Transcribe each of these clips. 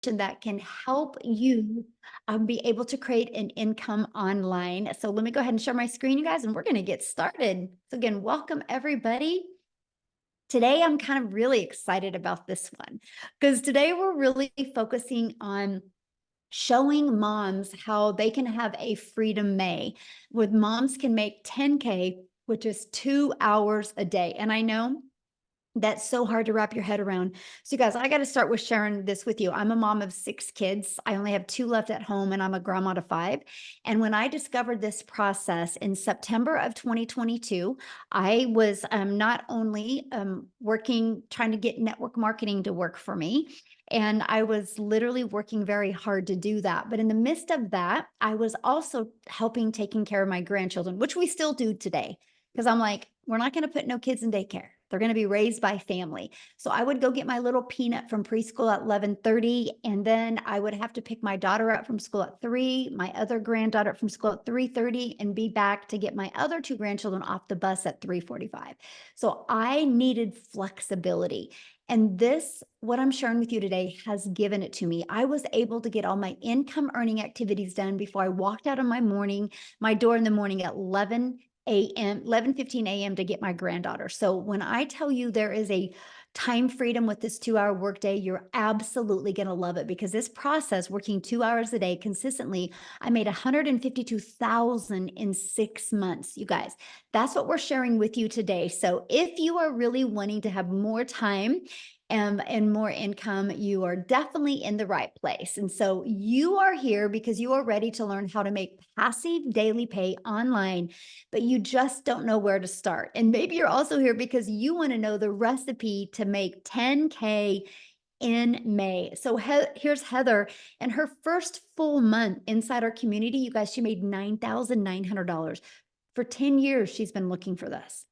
that can help you be able to create an income online. So let me go ahead and share my screen, you guys, and we're going to get started. So again, welcome everybody. Today, I'm kind of really excited about this one because today we're really focusing on showing moms how they can have a Freedom May, where moms can make 10K, which is 2 hours a day. And I know that's so hard to wrap your head around. So you guys, I got to start with sharing this with you. I'm a mom of 6 kids. I only have 2 left at home and I'm a grandma to 5. And when I discovered this process in September of 2022, I was not only working, trying to get network marketing to work for me, and I was literally working very hard to do that. But in the midst of that, I was also helping taking care of my grandchildren, which we still do today. Because I'm like, we're not going to put no kids in daycare. They're going to be raised by family. So I would go get my little peanut from preschool at 11:30, and then I would have to pick my daughter up from school at 3, my other granddaughter from school at 3:30, and be back to get my other 2 grandchildren off the bus at 3:45. So I needed flexibility. And this, what I'm sharing with you today, has given it to me. I was able to get all my income earning activities done before I walked out of my door in the morning at 11:15 a.m. to get my granddaughter. So when I tell you there is a time freedom with this 2-hour workday, you're absolutely going to love it, because this process, working 2 hours a day consistently, I made 152,000 in 6 months. You guys, that's what we're sharing with you today. So if you are really wanting to have more time and more income, you are definitely in the right place. And so you are here because you are ready to learn how to make passive daily pay online, but you just don't know where to start. And maybe you're also here because you want to know the recipe to make 10K in May. So here's Heather, and her first full month inside our community, you guys, she made $9,900. For 10 years, she's been looking for this.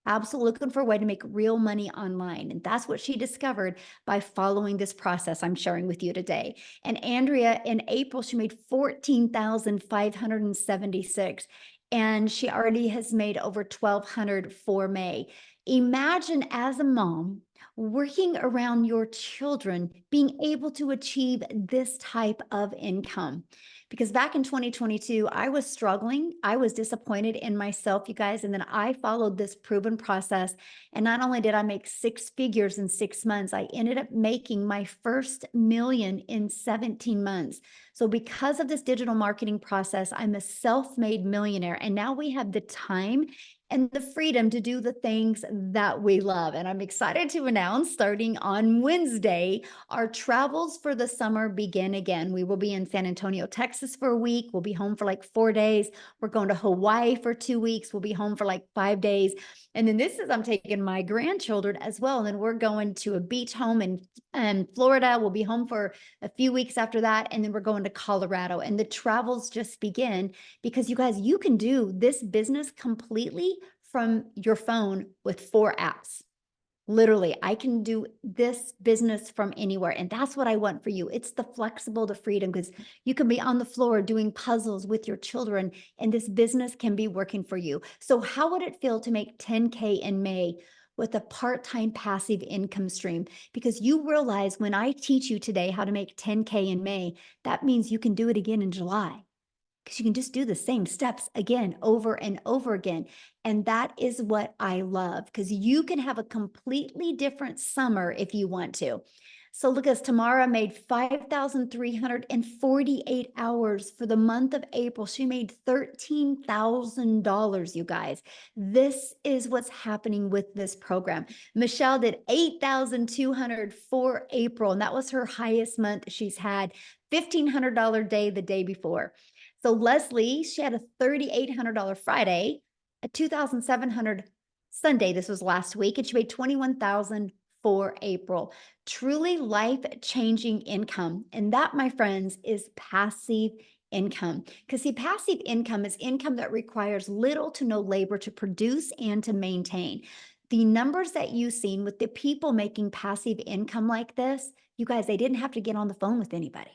Absolutely looking for a way to make real money online. And that's what she discovered by following this process I'm sharing with you today. And Andrea, in April, she made 14,576. And she already has made over 1,200 for May. Imagine, as a mom, working around your children, being able to achieve this type of income. Because back in 2022, I was struggling. I was disappointed in myself, you guys. And then I followed this proven process. And not only did I make 6 figures in 6 months, I ended up making my first million in 17 months. So because of this digital marketing process, I'm a self-made millionaire. And now we have the time and the freedom to do the things that we love. And I'm excited to announce, starting on Wednesday, our travels for the summer begin again. We will be in San Antonio, Texas for a week. We'll be home for like 4 days. We're going to Hawaii for 2 weeks. We'll be home for like 5 days. And then this is, I'm taking my grandchildren as well. And then we're going to a beach home in Florida. We'll be home for a few weeks after that. And then we're going to Colorado. And the travels just begin, because you guys, you can do this business completely from your phone with 4 apps. Literally, I can do this business from anywhere. And that's what I want for you. It's the flexible, the freedom, because you can be on the floor doing puzzles with your children, and this business can be working for you. So how would it feel to make 10K in May with a part-time passive income stream? Because you realize, when I teach you today how to make 10K in May, that means you can do it again in July, because you can just do the same steps again, over and over again. And that is what I love, because you can have a completely different summer if you want to. So look, as Tamara made 5,348 hours for the month of April. She made $13,000, you guys. This is what's happening with this program. Michelle did 8,200 for April, and that was her highest month she's had. $1,500 day the day before. So Leslie, she had a $3,800 Friday, a $2,700 Sunday. This was last week, and she made $21,000 for April. Truly life-changing income. And that, my friends, is passive income. Because see, passive income is income that requires little to no labor to produce and to maintain. The numbers that you've seen with the people making passive income like this, you guys, they didn't have to get on the phone with anybody.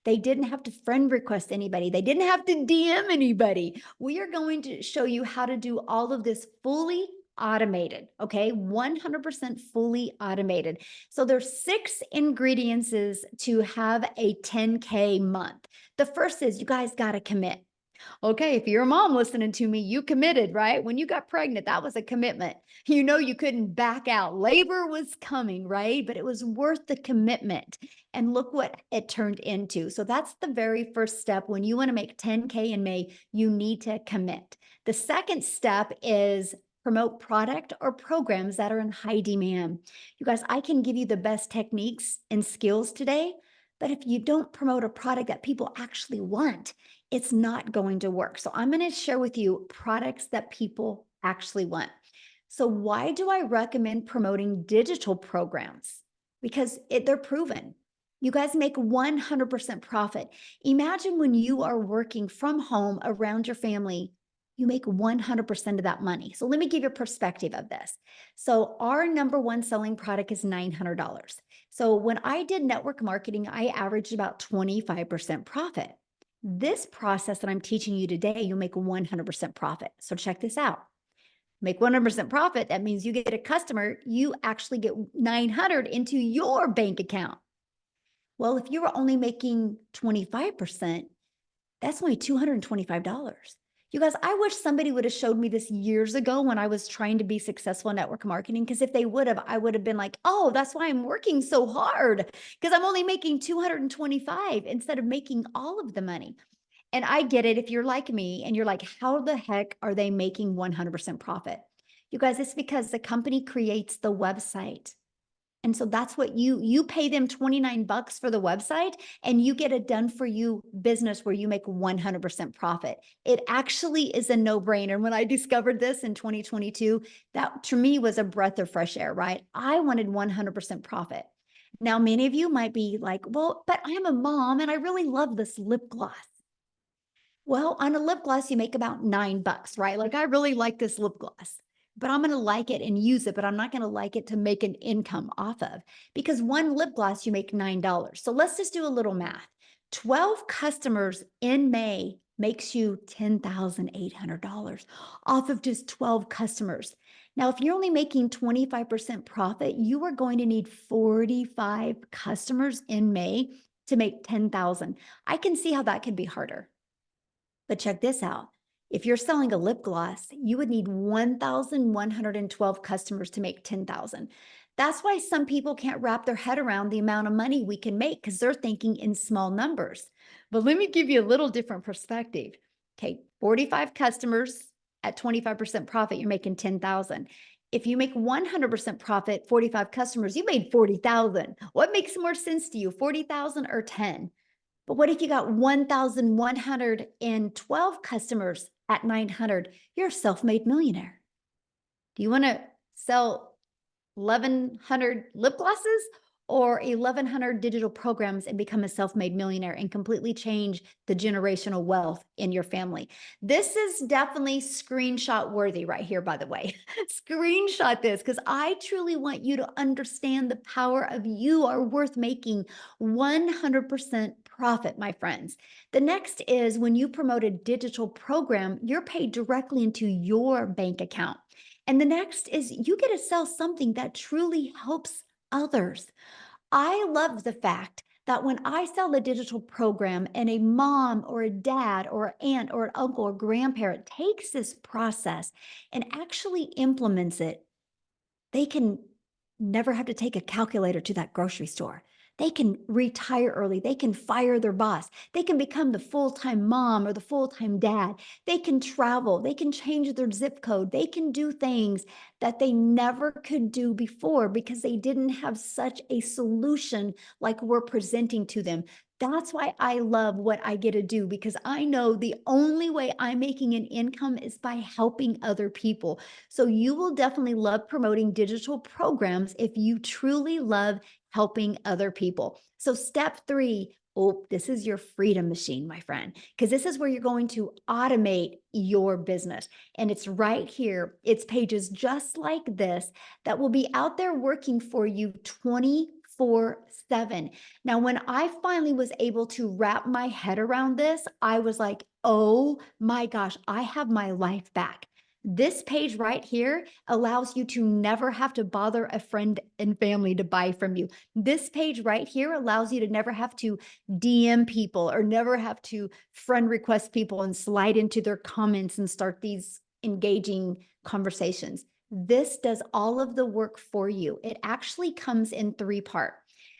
They didn't have to friend request anybody. They didn't have to DM anybody. We are going to show you how to do all of this fully automated, okay? 100% fully automated. So there's 6 ingredients to have a 10K month. The first is you guys got to commit. Okay, if you're a mom listening to me, you committed, right? When you got pregnant, that was a commitment. You know, you couldn't back out. Labor was coming, right? But it was worth the commitment. And look what it turned into. So that's the very first step. When you want to make 10K in May, you need to commit. The second step is promote product or programs that are in high demand. You guys, I can give you the best techniques and skills today, but if you don't promote a product that people actually want, it's not going to work. So I'm going to share with you products that people actually want. So why do I recommend promoting digital programs? Because they're proven. You guys make 100% profit. Imagine when you are working from home around your family, you make 100% of that money. So let me give you a perspective of this. So our number one selling product is $900. So when I did network marketing, I averaged about 25% profit. This process that I'm teaching you today, you'll make 100% profit. So check this out. Make 100% profit. That means you get a customer, you actually get 900 into your bank account. Well, if you were only making 25%, that's only $225. You guys, I wish somebody would have showed me this years ago when I was trying to be successful in network marketing. Because if they would have, I would have been like, oh, that's why I'm working so hard. Because I'm only making 225 instead of making all of the money. And I get it if you're like me and you're like, how the heck are they making 100% profit? You guys, it's because the company creates the website. And so that's what you pay them 29 bucks for the website and you get a done for you business where you make 100% profit. It actually is a no-brainer. When I discovered this in 2022, that to me was a breath of fresh air, right? I wanted 100% profit. Now, many of you might be like, well, but I'm a mom and I really love this lip gloss. Well, on a lip gloss, you make about 9 bucks, right? Like, I really like this lip gloss, but I'm going to like it and use it, but I'm not going to like it to make an income off of because one lip gloss, you make $9. So let's just do a little math. 12 customers in May makes you $10,800 off of just 12 customers. Now, if you're only making 25% profit, you are going to need 45 customers in May to make 10,000. I can see how that could be harder. But check this out. If you're selling a lip gloss, you would need 1,112 customers to make 10,000. That's why some people can't wrap their head around the amount of money we can make because they're thinking in small numbers. But let me give you a little different perspective. Okay, 45 customers at 25% profit, you're making 10,000. If you make 100% profit, 45 customers, you made 40,000. What makes more sense to you, 40,000 or 10? But what if you got 1,112 customers at 900? You're a self-made millionaire. Do you want to sell 1,100 lip glosses or 1,100 digital programs and become a self-made millionaire and completely change the generational wealth in your family? This is definitely screenshot worthy right here, by the way. Screenshot this because I truly want you to understand the power of you are worth making 100% profit, my friends. The next is when you promote a digital program, you're paid directly into your bank account. And the next is you get to sell something that truly helps others. I love the fact that when I sell a digital program and a mom or a dad or an aunt or an uncle or grandparent takes this process and actually implements it, they can never have to take a calculator to that grocery store. They can retire early. They can fire their boss. They can become the full-time mom or the full-time dad. They can travel. They can change their zip code. They can do things that they never could do before because they didn't have such a solution like we're presenting to them. That's why I love what I get to do because I know the only way I'm making an income is by helping other people. So you will definitely love promoting digital programs if you truly love helping other people. So step 3, oh, this is your freedom machine, my friend, because this is where you're going to automate your business. And it's right here. It's pages just like this that will be out there working for you 24/7. Now, when I finally was able to wrap my head around this, I was like, oh my gosh, I have my life back. This page right here allows you to never have to bother a friend and family to buy from you. This page right here allows you to never have to DM people or never have to friend request people and slide into their comments and start these engaging conversations. This does all of the work for you. It actually comes in 3 parts.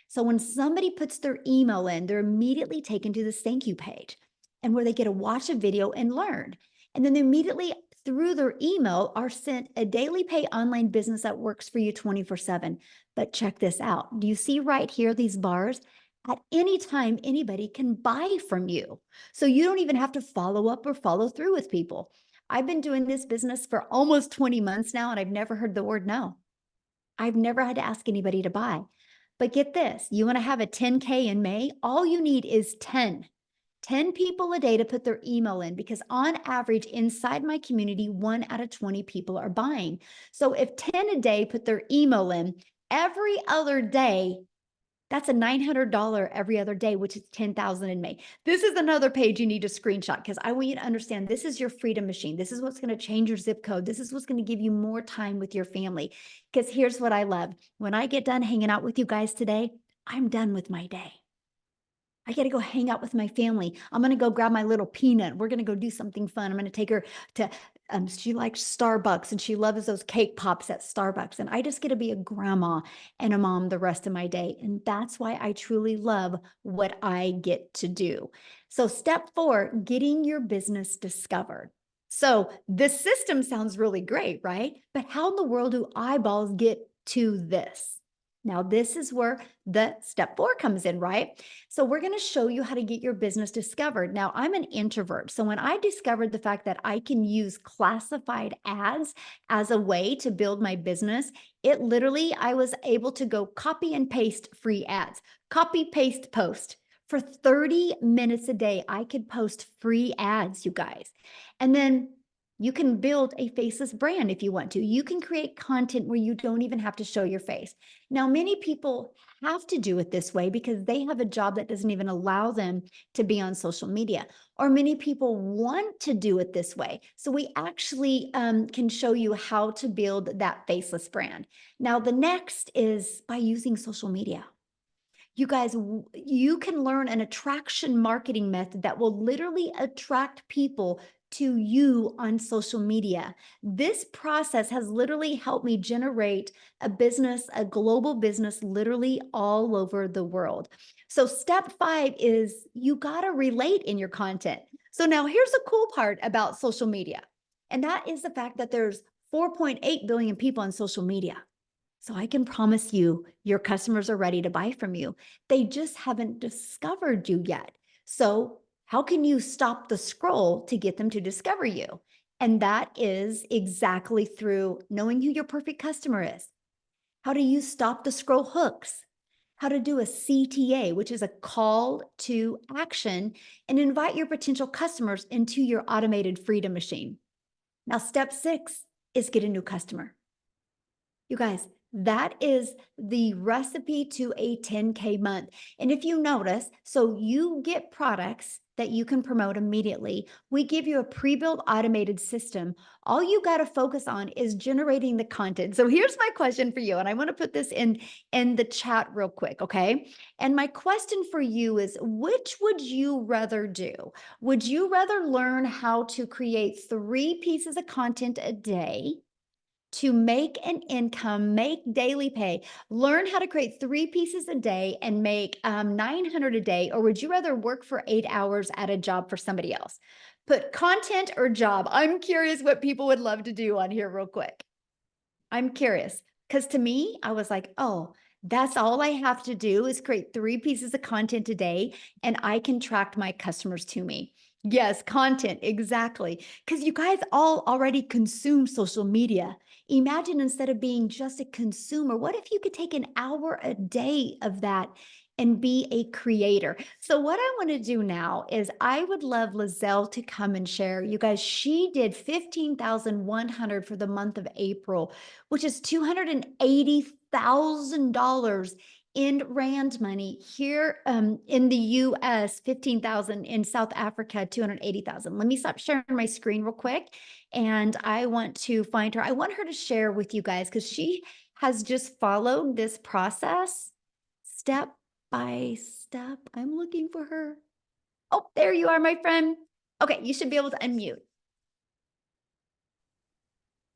So when somebody puts their email in, they're immediately taken to this thank you page and where they get to watch a video and learn. And then they immediately through their email are sent a daily pay online business that works for you 24/7. But check this out. Do you see right here these bars? At any time, anybody can buy from you. So you don't even have to follow up or follow through with people. I've been doing this business for almost 20 months now, and I've never heard the word no. I've never had to ask anybody to buy. But get this, you want to have a 10K in May? All you need is 10 people a day to put their email in because on average inside my community, 1 out of 20 people are buying. So if 10 a day put their email in every other day, that's a $900 every other day, which is 10,000 in May. This is another page you need to screenshot because I want you to understand this is your freedom machine. This is what's going to change your zip code. This is what's going to give you more time with your family. Because here's what I love. When I get done hanging out with you guys today, I'm done with my day. I got to go hang out with my family. I'm going to go grab my little peanut. We're going to go do something fun. I'm going to take her to, she likes Starbucks and she loves those cake pops at Starbucks. And I just get to be a grandma and a mom the rest of my day. And that's why I truly love what I get to do. So step 4, getting your business discovered. So this system sounds really great, right? But how in the world do eyeballs get to this? Now, this is where the step 4 comes in, right? So we're going to show you how to get your business discovered. Now, I'm an introvert. So when I discovered the fact that I can use classified ads as a way to build my business, it literally, I was able to go copy and paste free ads, copy, paste, post. For 30 minutes a day, I could post free ads, you guys. And then you can build a faceless brand if you want to. You can create content where you don't even have to show your face. Now, many people have to do it this way because they have a job that doesn't even allow them to be on social media. Or many people want to do it this way. So we actually can show you how to build that faceless brand. Now, the next is by using social media. You guys, you can learn an attraction marketing method that will literally attract people to you on social media. This process has literally helped me generate a business, a global business, literally all over the world. So step 5 is you got to relate in your content. So now here's the cool part about social media. And that is the fact that there's 4.8 billion people on social media. So I can promise you, your customers are ready to buy from you. They just haven't discovered you yet. So how can you stop the scroll to get them to discover you? And that is exactly through knowing who your perfect customer is. How to use stop the scroll hooks. How to do a CTA, which is a call to action, and invite your potential customers into your automated freedom machine. Now, step 6 is get a new customer. You guys, that is the recipe to a 10K month. And if you notice, so you get products that you can promote immediately. We give you a pre-built automated system. All you got to focus on is generating the content. So here's my question for you. And I want to put this in the chat real quick. Okay. And my question for you is, which would you rather do? Would you rather learn how to create 3 pieces of content a day to make an income, make daily pay, learn how to create 3 pieces a day and make 900 a day? Or would you rather work for 8 hours at a job for somebody else? Put content or job. I'm curious what people would love to do on here real quick. I'm curious because to me, I was like, oh, that's all I have to do is create 3 pieces of content a day and I can track my customers to me. Yes, content, exactly. Because you guys all already consume social media. Imagine instead of being just a consumer, what if you could take an hour a day of that and be a creator? So what I want to do now is I would love Lizelle to come and share. You guys, she did 15,100 for the month of April, which is $280,000 in rand money. Here in the US, 15,000. In South Africa, 280,000. Let me stop sharing my screen real quick. And I want to find her. I want her to share with you guys because she has just followed this process step by step. I'm looking for her. Oh, there you are, my friend. Okay, you should be able to unmute.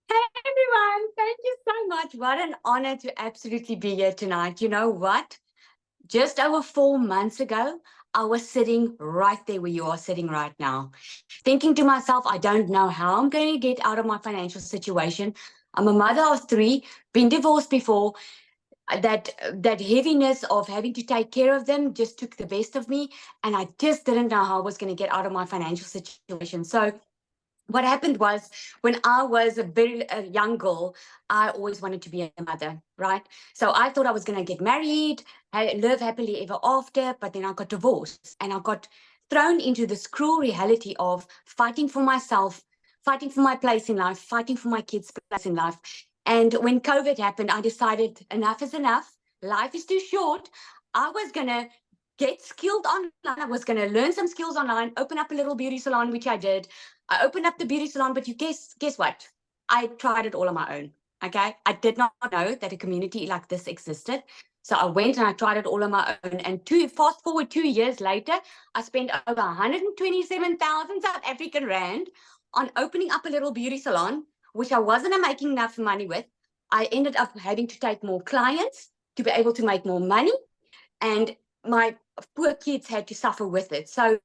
Hey everyone, thank you so much. What an honor to absolutely be here tonight. You know what? Just over 4 months ago, I was sitting right there where you are sitting right now, thinking to myself, I don't know how I'm going to get out of my financial situation. I'm a mother of 3, been divorced before. That heaviness of having to take care of them just took the best of me, and I just didn't know how I was going to get out of my financial situation. So what happened was, when I was a young girl, I always wanted to be a mother, right? So I thought I was going to get married, live happily ever after, but then I got divorced and I got thrown into this cruel reality of fighting for myself, fighting for my place in life, fighting for my kids' place in life. And when COVID happened, I decided enough is enough. Life is too short. I was going to get skilled online. I was going to learn some skills online, open up a little beauty salon, which I did. I opened up the beauty salon, but you guess what? I tried it all on my own. Okay. I did not know that a community like this existed. So I went and I tried it all on my own. And fast forward 2 years later, I spent over 127,000 South African Rand on opening up a little beauty salon, which I wasn't making enough money with. I ended up having to take more clients to be able to make more money. And my poor kids had to suffer with it. So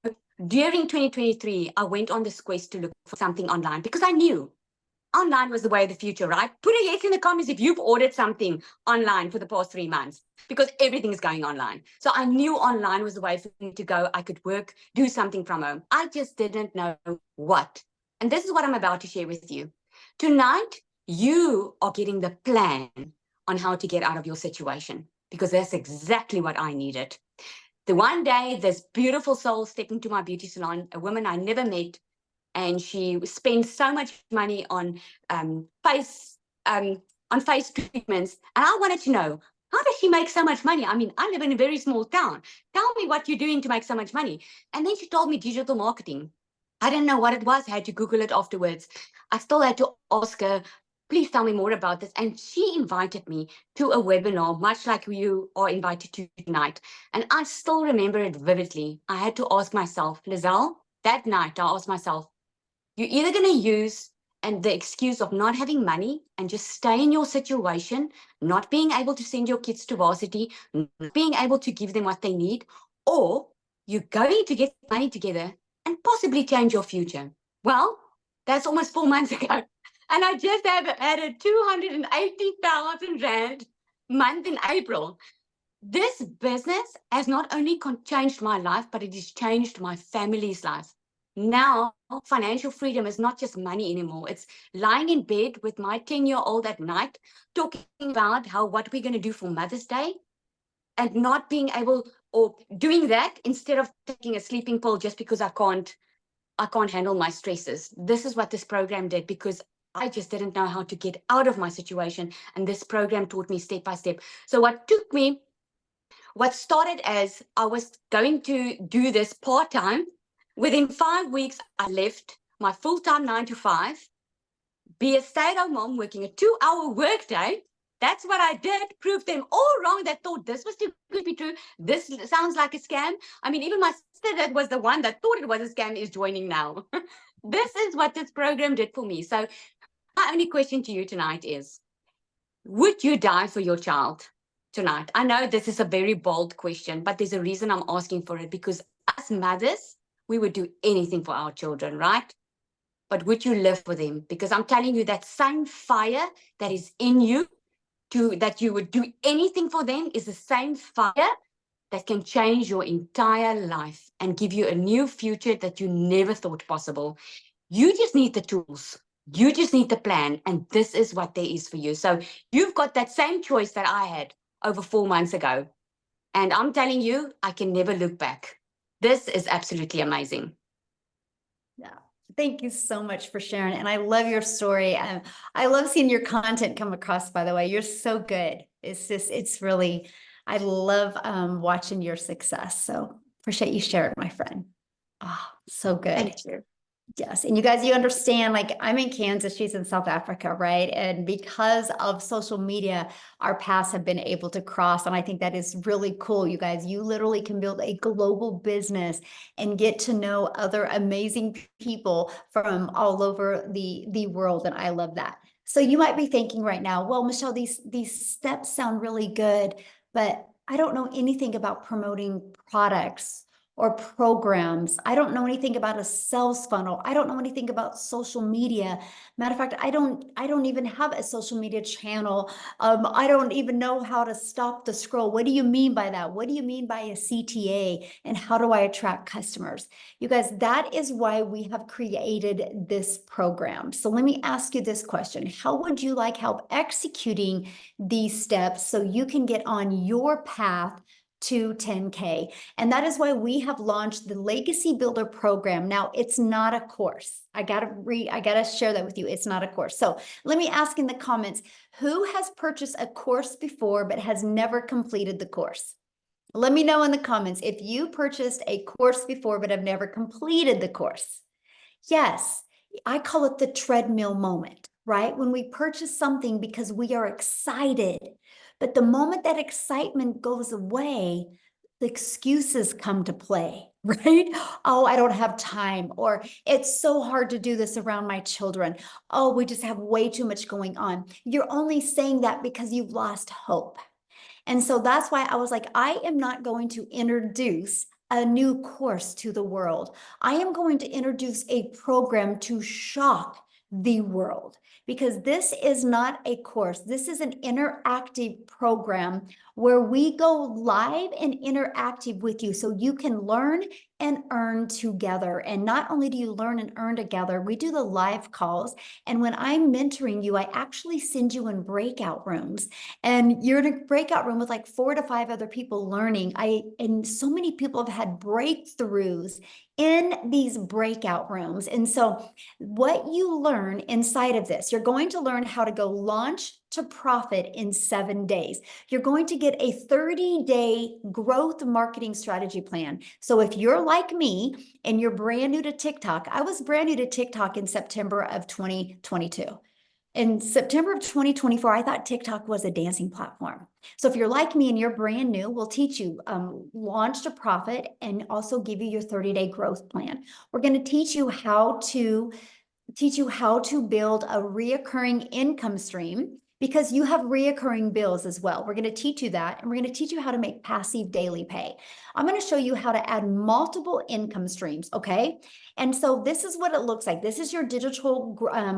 during 2023, I went on this quest to look for something online because I knew online was the way of the future, right? Put a yes in the comments if you've ordered something online for the past 3 months, because everything is going online. So I knew online was the way for me to go. I could work, do something from home. I just didn't know what. And this is what I'm about to share with you. Tonight, you are getting the plan on how to get out of your situation, because that's exactly what I needed. The one day, this beautiful soul stepped into my beauty salon, a woman I never met, and she spent so much money on face treatments, and I wanted to know, how does she make so much money? I mean, I live in a very small town. Tell me what you're doing to make so much money. And then she told me digital marketing. I didn't know what it was. I had to Google it afterwards. I still had to ask her, please tell me more about this. And she invited me to a webinar, much like you are invited to tonight. And I still remember it vividly. I had to ask myself, Lizelle, that night, I asked myself, you're either going to use and the excuse of not having money and just stay in your situation, not being able to send your kids to varsity, not being able to give them what they need, or you're going to get money together and possibly change your future. Well, that's almost 4 months ago. And I just have had a 280,000 Rand month in April. This business has not only changed my life, but it has changed my family's life. Now, financial freedom is not just money anymore. It's lying in bed with my 10-year-old at night, talking about what we're going to do for Mother's Day, and not being able, or doing that instead of taking a sleeping pill just because I can't handle my stresses. This is what this program did, because I just didn't know how to get out of my situation. And this program taught me step by step. So what started as I was going to do this part-time, within 5 weeks, I left my full-time 9 to 5, be a stay-at-home mom working a 2-hour workday. That's what I did. Proved them all wrong that thought this was too good to be true. This sounds like a scam. I mean, even my sister that was the one that thought it was a scam is joining now. This is what this program did for me. So my only question to you tonight is, would you die for your child tonight? I know this is a very bold question, but there's a reason I'm asking for it, because as mothers, we would do anything for our children, right? But would you live for them? Because I'm telling you, that same fire that is in you, that you would do anything for them, is the same fire that can change your entire life and give you a new future that you never thought possible. You just need the tools. You just need the plan. And this is what there is for you. So you've got that same choice that I had over 4 months ago. And I'm telling you, I can never look back. This is absolutely amazing. Yeah. Thank you so much for sharing. And I love your story. I love seeing your content come across, by the way. You're so good. It's really, I love watching your success. So appreciate you sharing, my friend. Oh, so good. Thank you. Yes. And you guys, you understand, like I'm in Kansas, she's in South Africa, right? And because of social media, our paths have been able to cross. And I think that is really cool. You guys, you literally can build a global business and get to know other amazing people from all over the world. And I love that. So you might be thinking right now, well, Michelle, these steps sound really good, but I don't know anything about promoting products or programs. I don't know anything about a sales funnel. I don't know anything about social media. Matter of fact, I don't even have a social media channel. I don't even know how to stop the scroll. What do you mean by that? What do you mean by a CTA? And how do I attract customers? You guys, that is why we have created this program. So let me ask you this question. How would you like help executing these steps so you can get on your path to 10K? And that is why we have launched the Legacy Builder program. Now, it's not a course. I gotta share that with you. It's not a course. So let me ask in the comments, who has purchased a course before but has never completed the course? Let me know in the comments if you purchased a course before but have never completed the course. Yes, I call it the treadmill moment, right? When we purchase something because we are excited, but the moment that excitement goes away, the excuses come to play, right? Oh, I don't have time, or it's so hard to do this around my children. Oh, we just have way too much going on. You're only saying that because you've lost hope. And so that's why I was like, I am not going to introduce a new course to the world. I am going to introduce a program to shock the world, because this is not a course. This is an interactive program where we go live and interactive with you so you can learn and earn together. And not only do you learn and earn together, we do the live calls. And when I'm mentoring you, I actually send you in breakout rooms, and you're in a breakout room with like 4 to 5 other people learning. And so many people have had breakthroughs in these breakout rooms. And so what you learn inside of this, you're going to learn how to go launch to profit in 7 days. You're going to get a 30-day growth marketing strategy plan. So if you're like me and you're brand new to TikTok, I was brand new to TikTok in September of 2022. In September of 2024, I thought TikTok was a dancing platform. So if you're like me and you're brand new, we'll teach you launch to profit and also give you your 30-day growth plan. We're going to teach you how to build a reoccurring income stream, because you have reoccurring bills as well. We're going to teach you that, and we're going to teach you how to make passive daily pay. I'm going to show you how to add multiple income streams, okay? And so this is what it looks like. This is your digital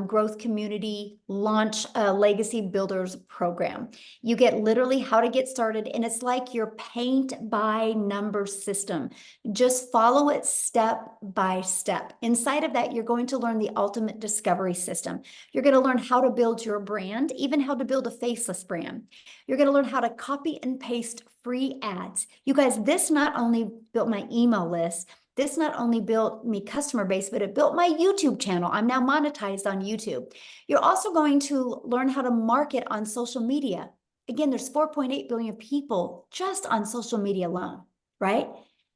growth community launch legacy builders program. You get literally how to get started, and it's like your paint by numbers system. Just follow it step by step. Inside of that, you're going to learn the ultimate discovery system. You're going to learn how to build your brand, even how to build a faceless brand. You're going to learn how to copy and paste free ads. You guys, this not only built my email list, this not only built me customer base, but it built my YouTube channel. I'm now monetized on YouTube. You're also going to learn how to market on social media. Again, there's 4.8 billion people just on social media alone, right?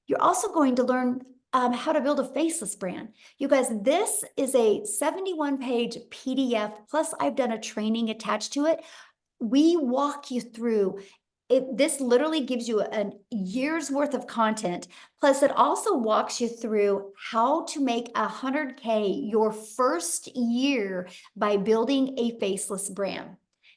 You're also going to learn how to build a faceless brand. You guys, this is a 71-page PDF, plus I've done a training attached to it. We walk you through it. This literally gives you a year's worth of content. Plus, it also walks you through how to make 100K your first year by building a faceless brand.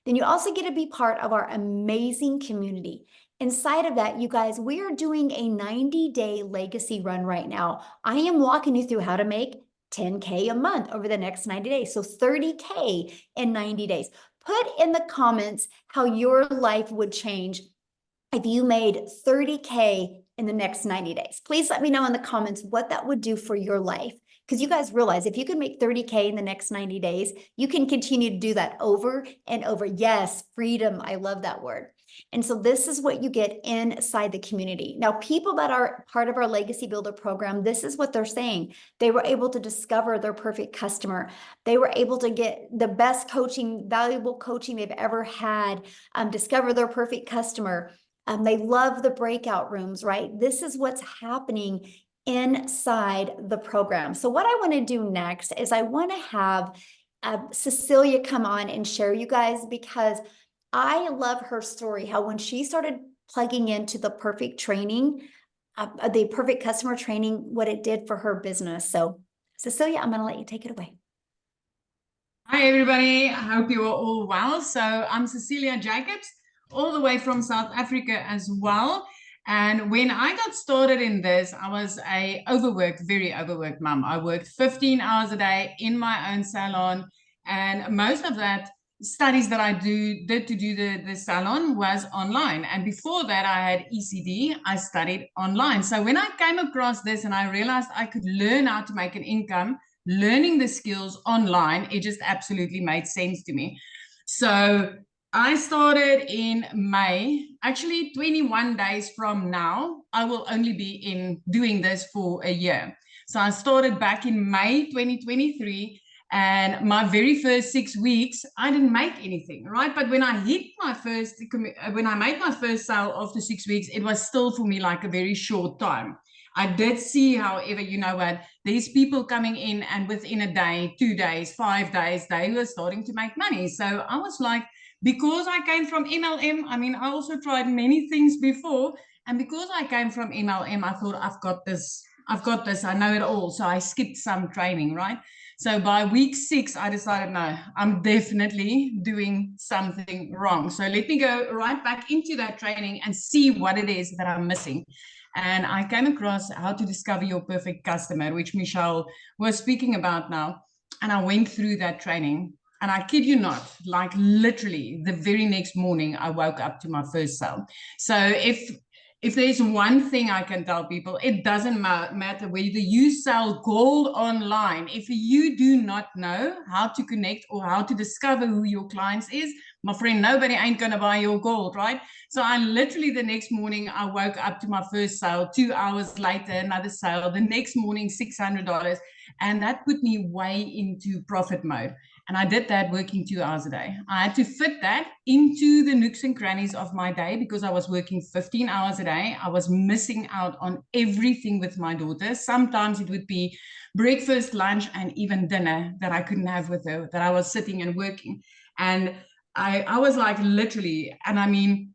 Then you also get to be part of our amazing community. Inside of that, you guys, we are doing a 90-day legacy run right now. I am walking you through how to make 10K a month over the next 90 days. So 30K in 90 days. Put in the comments how your life would change if you made 30K in the next 90 days. Please let me know in the comments what that would do for your life. Because you guys realize if you can make 30K in the next 90 days, you can continue to do that over and over. Yes, freedom. I love that word. And so this is what you get inside the community. Now, people that are part of our Legacy Builder program, this is what they're saying. They were able to discover their perfect customer. They were able to get the best coaching, valuable coaching they've ever had, discover their perfect customer. They love the breakout rooms, right? This is what's happening inside the program. So what I want to do next is I want to have Cecilia come on and share you guys, because I love her story, how when she started plugging into the perfect training, the perfect customer training, what it did for her business. So Cecilia, I'm going to let you take it away. Hi, everybody. I hope you are all well. So I'm Cecilia Jacobs, all the way from South Africa as well. And when I got started in this, I was a overworked, very overworked mom. I worked 15 hours a day in my own salon. And most of that studies that I did to do the salon was online. And before that, I had ECD. I studied online. So when I came across this and I realized I could learn how to make an income, learning the skills online, it just absolutely made sense to me. So I started in May. Actually, 21 days from now, I will only be doing this for a year. So I started back in May 2023, and my very first 6 weeks, I didn't make anything, right? But when I made my first sale after 6 weeks, it was still for me like a very short time. I did see, however, you know what, there's people coming in, and within a day, 2 days, 5 days, they were starting to make money. So I was like, because I came from MLM, I mean, I also tried many things before. And because I came from MLM, I thought, I've got this, I know it all. So I skipped some training, right? So by week 6, I decided, no, I'm definitely doing something wrong. So let me go right back into that training and see what it is that I'm missing. And I came across how to discover your perfect customer, which Michelle was speaking about now. And I went through that training. And I kid you not, like literally the very next morning, I woke up to my first sale. So if there's one thing I can tell people, it doesn't matter whether you sell gold online. If you do not know how to connect or how to discover who your clients is, my friend, nobody ain't going to buy your gold, right? So I literally the next morning, I woke up to my first sale. 2 hours later, another sale. The next morning, $600. And that put me way into profit mode. And I did that working 2 hours a day. I had to fit that into the nooks and crannies of my day because I was working 15 hours a day. I was missing out on everything with my daughter. Sometimes it would be breakfast, lunch, and even dinner that I couldn't have with her, that I was sitting and working. And I was like literally, and I mean,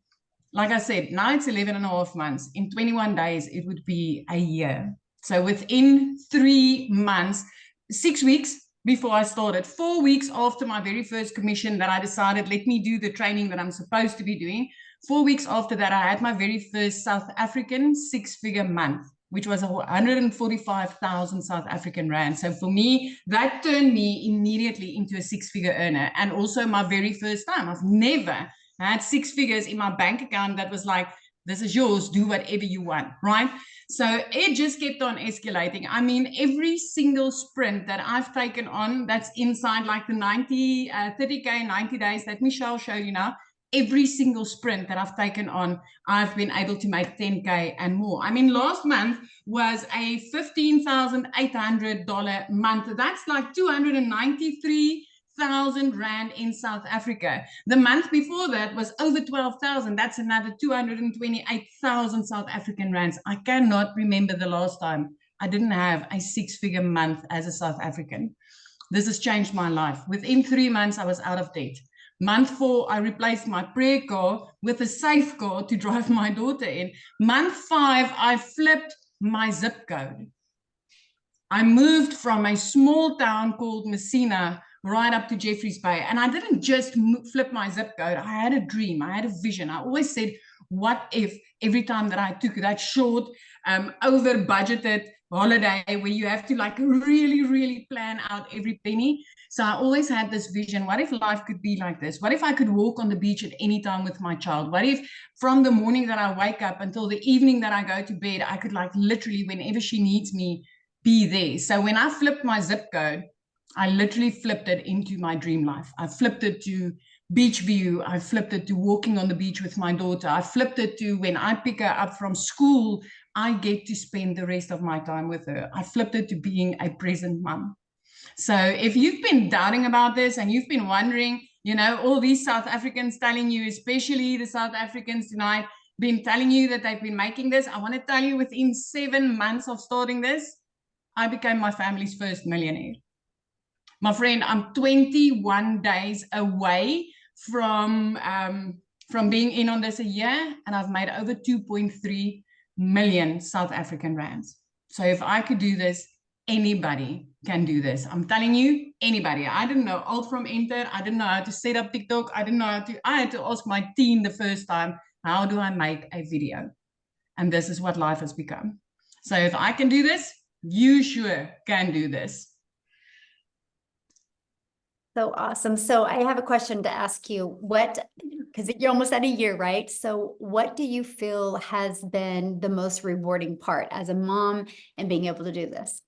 like I said, now it's 11 and a half months. In 21 days, it would be a year. So within 3 months, 6 weeks before I started, 4 weeks after my very first commission that I decided, let me do the training that I'm supposed to be doing. 4 weeks after that, I had my very first South African 6-figure month, which was 145,000 South African rand. So for me, that turned me immediately into a 6-figure earner. And also my very first time. I've never had 6 figures in my bank account that was like, this is yours, do whatever you want, right? So it just kept on escalating. I mean, every single sprint that I've taken on that's inside like the 30K, 90 days that Michelle showed you now, every single sprint that I've taken on, I've been able to make 10K and more. I mean, last month was a $15,800 month. That's like 293,000 rand in South Africa. The month before that was over 12,000. That's another 228,000 South African rands. I cannot remember the last time I didn't have a 6-figure month as a South African. This has changed my life. Within 3 months, I was out of debt. Month 4, I replaced my prayer car with a safe car to drive my daughter in. Month 5, I flipped my zip code. I moved from a small town called Messina right up to Jeffreys Bay. And I didn't just flip my zip code. I had a dream. I had a vision. I always said, what if every time that I took that short, over budgeted holiday where you have to like really, really plan out every penny. So I always had this vision. What if life could be like this? What if I could walk on the beach at any time with my child? What if from the morning that I wake up until the evening that I go to bed, I could like literally whenever she needs me, be there. So when I flipped my zip code, I literally flipped it into my dream life. I flipped it to beach view. I flipped it to walking on the beach with my daughter. I flipped it to when I pick her up from school, I get to spend the rest of my time with her. I flipped it to being a present mom. So if you've been doubting about this and you've been wondering, you know, all these South Africans telling you, especially the South Africans tonight, been telling you that they've been making this. I want to tell you, within 7 months of starting this, I became my family's first millionaire. My friend, I'm 21 days away from being in on this a year, and I've made over 2.3 million South African rands. So if I could do this, anybody can do this. I'm telling you, anybody. I didn't know alt from enter. I didn't know how to set up TikTok. I had to ask my team the first time, how do I make a video? And this is what life has become. So if I can do this, you sure can do this. So awesome. So I have a question to ask you. Because you're almost at a year, right? So what do you feel has been the most rewarding part as a mom and being able to do this?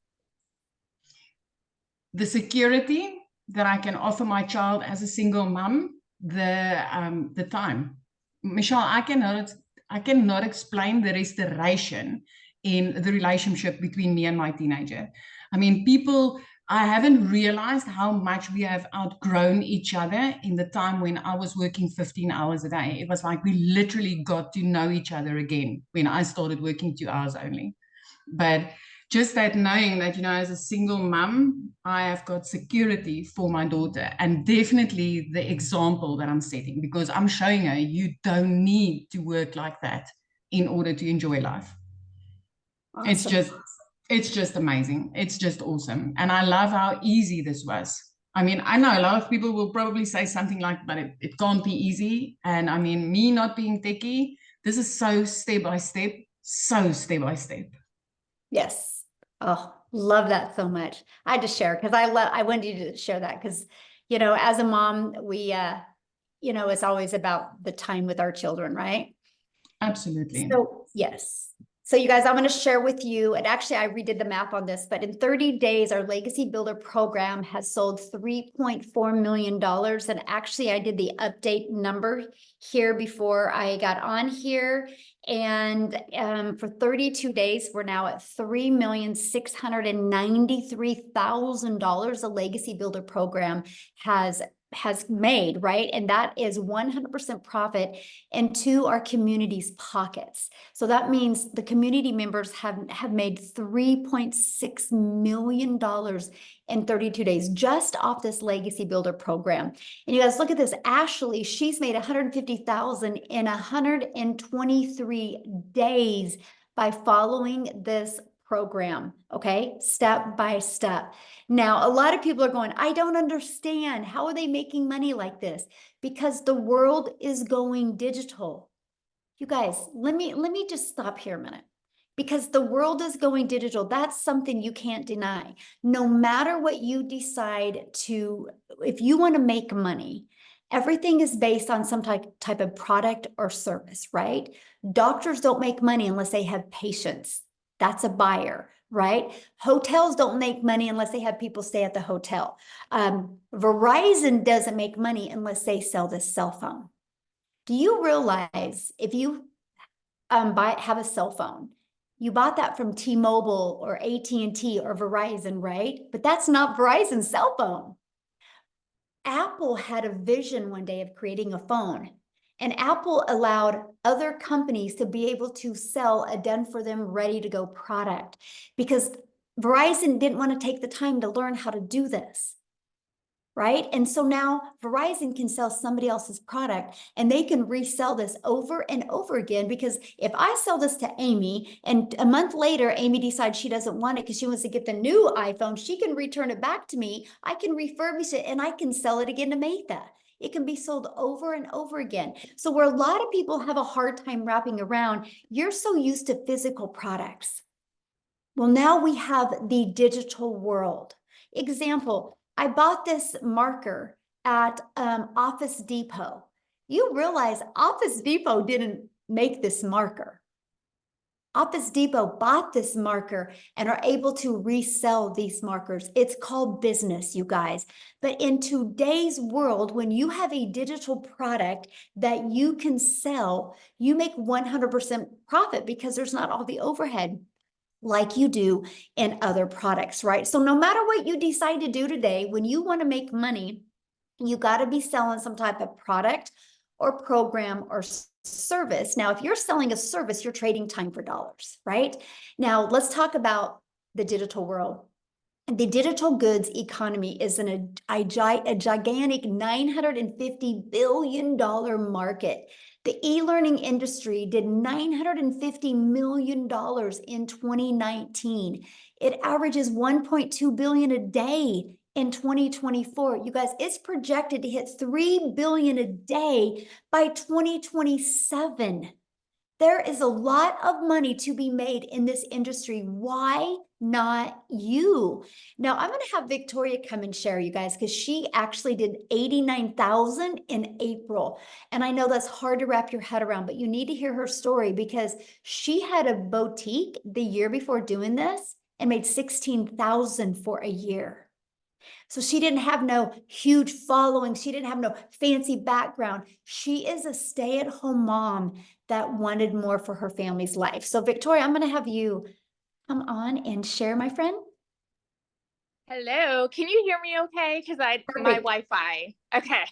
The security that I can offer my child as a single mom, the time. Michelle, I cannot explain the restoration in the relationship between me and my teenager. I mean, I haven't realized how much we have outgrown each other in the time when I was working 15 hours a day. It was like we literally got to know each other again when I started working 2 hours only. But just that knowing that, as a single mom, I have got security for my daughter, and definitely the example that I'm setting, because I'm showing her you don't need to work like that in order to enjoy life. Awesome. It's just amazing. It's just awesome. And I love how easy this was. I mean, I know a lot of people will probably say something like, but it can't be easy. And I mean, me not being techie, this is so step by step. Yes. Oh, love that so much. I had to share because I wanted you to share that because, as a mom, we, it's always about the time with our children, right? Absolutely. So, yes. So you guys, I'm going to share with you, and actually I redid the math on this, but in 30 days, our Legacy Builder program has sold $3.4 million. And actually I did the update number here before I got on here. And for 32 days, we're now at $3,693,000 the Legacy Builder program has made, right? And that is 100% profit into our community's pockets. So that means the community members have made $3.6 million in 32 days just off this Legacy Builder program. And you guys look at this, Ashley, she's made $150,000 in 123 days by following this program, okay? Step by step. Now, a lot of people are going, I don't understand. How are they making money like this? Because the world is going digital. You guys, let me just stop here a minute. Because the world is going digital. That's something you can't deny. No matter what you decide to, if you want to make money, everything is based on some type of product or service, right? Doctors don't make money unless they have patients. That's a buyer, right? Hotels don't make money unless they have people stay at the hotel. Verizon doesn't make money unless they sell this cell phone. Do you realize if you have a cell phone, you bought that from T-Mobile or AT&T or Verizon, right? But that's not Verizon's cell phone. Apple had a vision one day of creating a phone, and Apple allowed other companies to be able to sell a done-for-them, ready-to-go product because Verizon didn't want to take the time to learn how to do this, right? And so now Verizon can sell somebody else's product and they can resell this over and over again, because if I sell this to Amy and a month later, Amy decides she doesn't want it because she wants to get the new iPhone, she can return it back to me. I can refurbish it and I can sell it again to Maytha. It can be sold over and over again. So where a lot of people have a hard time wrapping around, you're so used to physical products. Well, now we have the digital world. Example, I bought this marker at Office Depot. You realize Office Depot didn't make this marker. Office Depot bought this marker and are able to resell these markers. It's called business, you guys. But in today's world, when you have a digital product that you can sell, you make 100% profit because there's not all the overhead like you do in other products, right? So no matter what you decide to do today, when you want to make money, you got to be selling some type of product or program or service. Now, if you're selling a service, you're trading time for dollars, right? Now, let's talk about the digital world. The digital goods economy is a gigantic $950 billion market. The e-learning industry did $950 million in 2019. It averages $1.2 billion a day in 2024. You guys, it's projected to hit $3 billion a day by 2027. There is a lot of money to be made in this industry. Why not you? Now, I'm going to have Victoria come and share, you guys, because she actually did 89,000 in April. And I know that's hard to wrap your head around, but you need to hear her story because she had a boutique the year before doing this and made 16,000 for a year. So she didn't have no huge following. She didn't have no fancy background. She is a stay-at-home mom that wanted more for her family's life. So Victoria, I'm going to have you come on and share, my friend. Hello, can you hear me okay? Because my Perfect. Wi-Fi. Okay.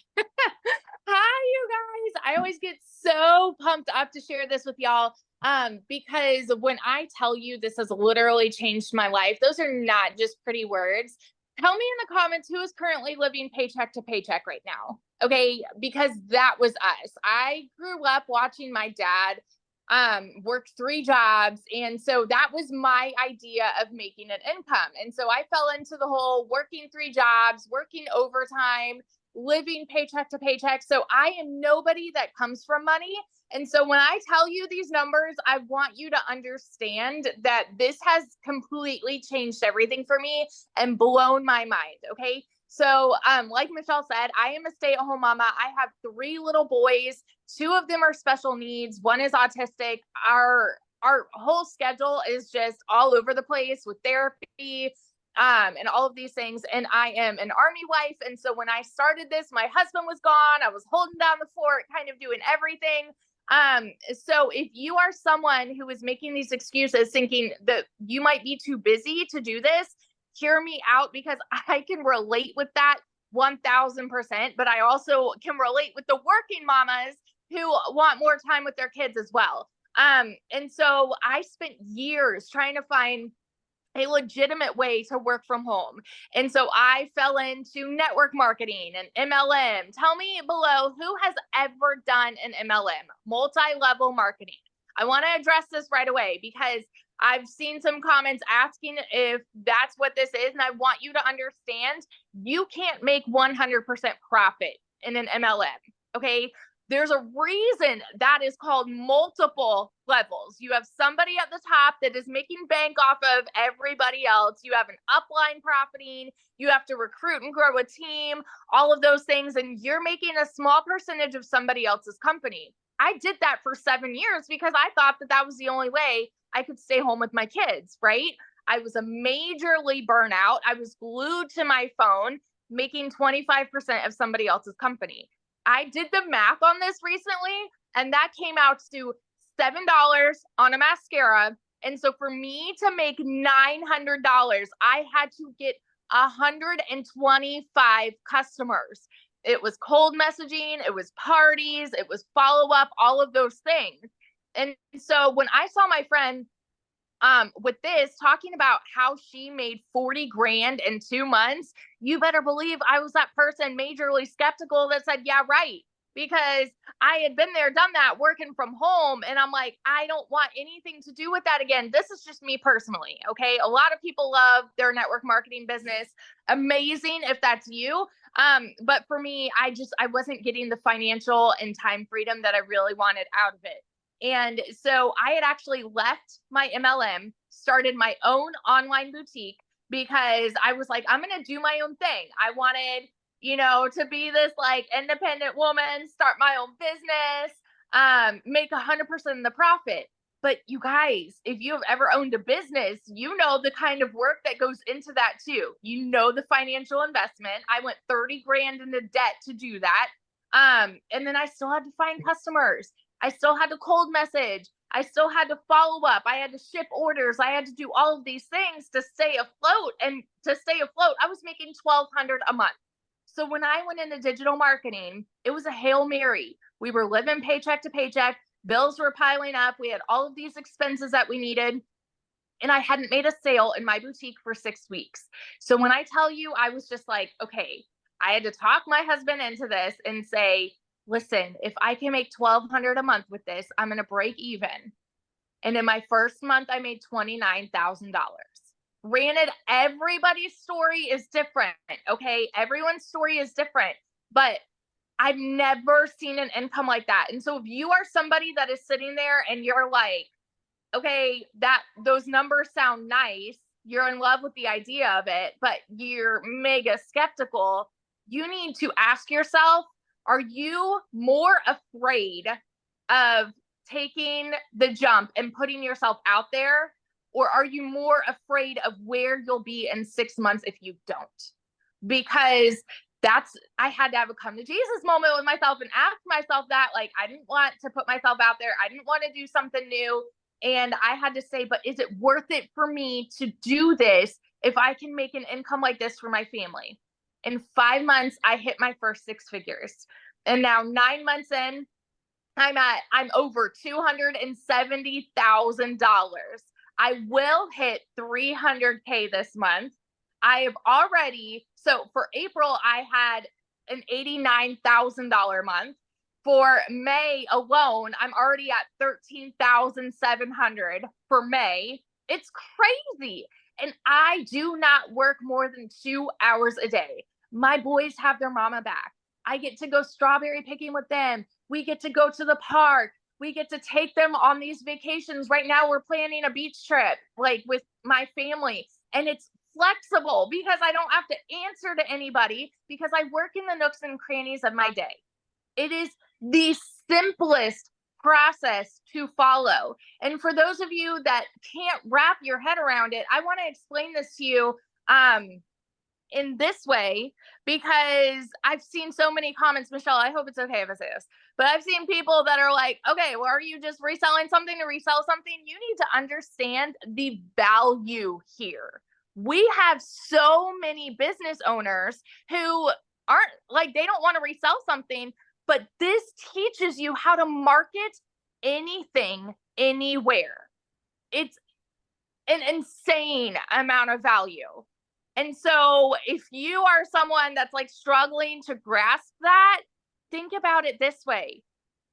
Hi, you guys. I always get so pumped up to share this with y'all. Because when I tell you this has literally changed my life, those are not just pretty words. Tell me in the comments who is currently living paycheck to paycheck right now. Okay, because that was us. I grew up watching my dad work 3 jobs. And so that was my idea of making an income. And so I fell into the whole working 3 jobs, working overtime, living paycheck to paycheck. So I am nobody that comes from money. And so when I tell you these numbers, I want you to understand that this has completely changed everything for me and blown my mind. Okay. So, like Michelle said, I am a stay-at-home mama. I have 3 little boys. 2 of them are special needs. 1 is autistic. Our whole schedule is just all over the place with therapy, and all of these things. And I am an Army wife. And so when I started this, my husband was gone. I was holding down the fort, kind of doing everything. So if you are someone who is making these excuses, thinking that you might be too busy to do this, hear me out, because I can relate with that 1000%, but I also can relate with the working mamas who want more time with their kids as well. And so I spent years trying to find a legitimate way to work from home. And so I fell into network marketing and MLM. Tell me below, who has ever done an MLM, multi-level marketing? I want to address this right away because I've seen some comments asking if that's what this is. And I want you to understand, you can't make 100% profit in an MLM. Okay. There's a reason that is called multiple levels. You have somebody at the top that is making bank off of everybody else. You have an upline profiting. You have to recruit and grow a team, all of those things. And you're making a small percentage of somebody else's company. I did that for 7 years because I thought that that was the only way I could stay home with my kids, right? I was a majorly burnout. I was glued to my phone, making 25% of somebody else's company. I did the math on this recently, and that came out to $7 on a mascara. And so for me to make $900, I had to get 125 customers. It was cold messaging, it was parties, it was follow-up, all of those things. And so when I saw my friend with this talking about how she made 40 grand in 2 months, you better believe I was that person majorly skeptical that said, yeah, right. Because I had been there, done that, working from home. And I'm like, I don't want anything to do with that again. This is just me personally. Okay. A lot of people love their network marketing business. Amazing if that's you. But for me, I wasn't getting the financial and time freedom that I really wanted out of it. And so I had actually left my MLM, started my own online boutique because I was like, I'm going to do my own thing. I wanted, to be this like independent woman, start my own business, make 100% of the profit. But you guys, if you have ever owned a business, you know the kind of work that goes into that too. You know the financial investment. I went 30 grand into debt to do that. And then I still had to find customers. I still had to cold message. I still had to follow up. I had to ship orders. I had to do all of these things to stay afloat. And to stay afloat, I was making $1,200 a month. So when I went into digital marketing, it was a Hail Mary. We were living paycheck to paycheck. Bills were piling up. We had all of these expenses that we needed. And I hadn't made a sale in my boutique for 6 weeks. So when I tell you, I was just like, okay, I had to talk my husband into this and say, listen, if I can make $1,200 a month with this, I'm going to break even. And in my first month, I made $29,000. Granted, everybody's story is different. Okay. Everyone's story is different, but I've never seen an income like that. And so if you are somebody that is sitting there and you're like, okay, those numbers sound nice, you're in love with the idea of it, but you're mega skeptical, you need to ask yourself, are you more afraid of taking the jump and putting yourself out there? Or are you more afraid of where you'll be in 6 months if you don't? Because I had to have a come to Jesus moment with myself and ask myself that. Like, I didn't want to put myself out there. I didn't want to do something new. And I had to say, but is it worth it for me to do this if I can make an income like this for my family? In 5 months, I hit my first 6 figures. And now 9 months in, I'm over $270,000. I will hit 300K this month. I have already, so for April, I had an $89,000 month. For May alone, I'm already at 13,700 for May. It's crazy. And I do not work more than 2 hours a day. My boys have their mama back. I get to go strawberry picking with them. We get to go to the park. We get to take them on these vacations. Right now, we're planning a beach trip, like with my family. And it's flexible because I don't have to answer to anybody because I work in the nooks and crannies of my day. It is the simplest process to follow. And for those of you that can't wrap your head around it, I want to explain this to you in this way, because I've seen so many comments. Michelle, I hope it's okay if I say this, but I've seen people that are like, okay, well, are you just reselling something to resell something? You need to understand the value here. We have so many business owners who aren't like, they don't want to resell something, but this teaches you how to market anything, anywhere. It's an insane amount of value. And so if you are someone that's like struggling to grasp that, think about it this way.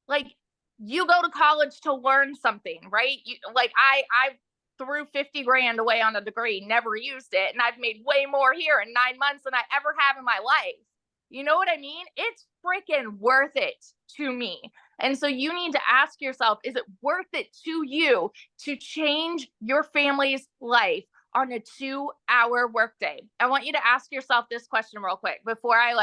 Like, you go to college to learn something, right? I threw 50 grand away on a degree, never used it. And I've made way more here in 9 months than I ever have in my life. You know what I mean? It's freaking worth it to me. And so you need to ask yourself, is it worth it to you to change your family's life on a 2-hour workday? I want you to ask yourself this question real quick before I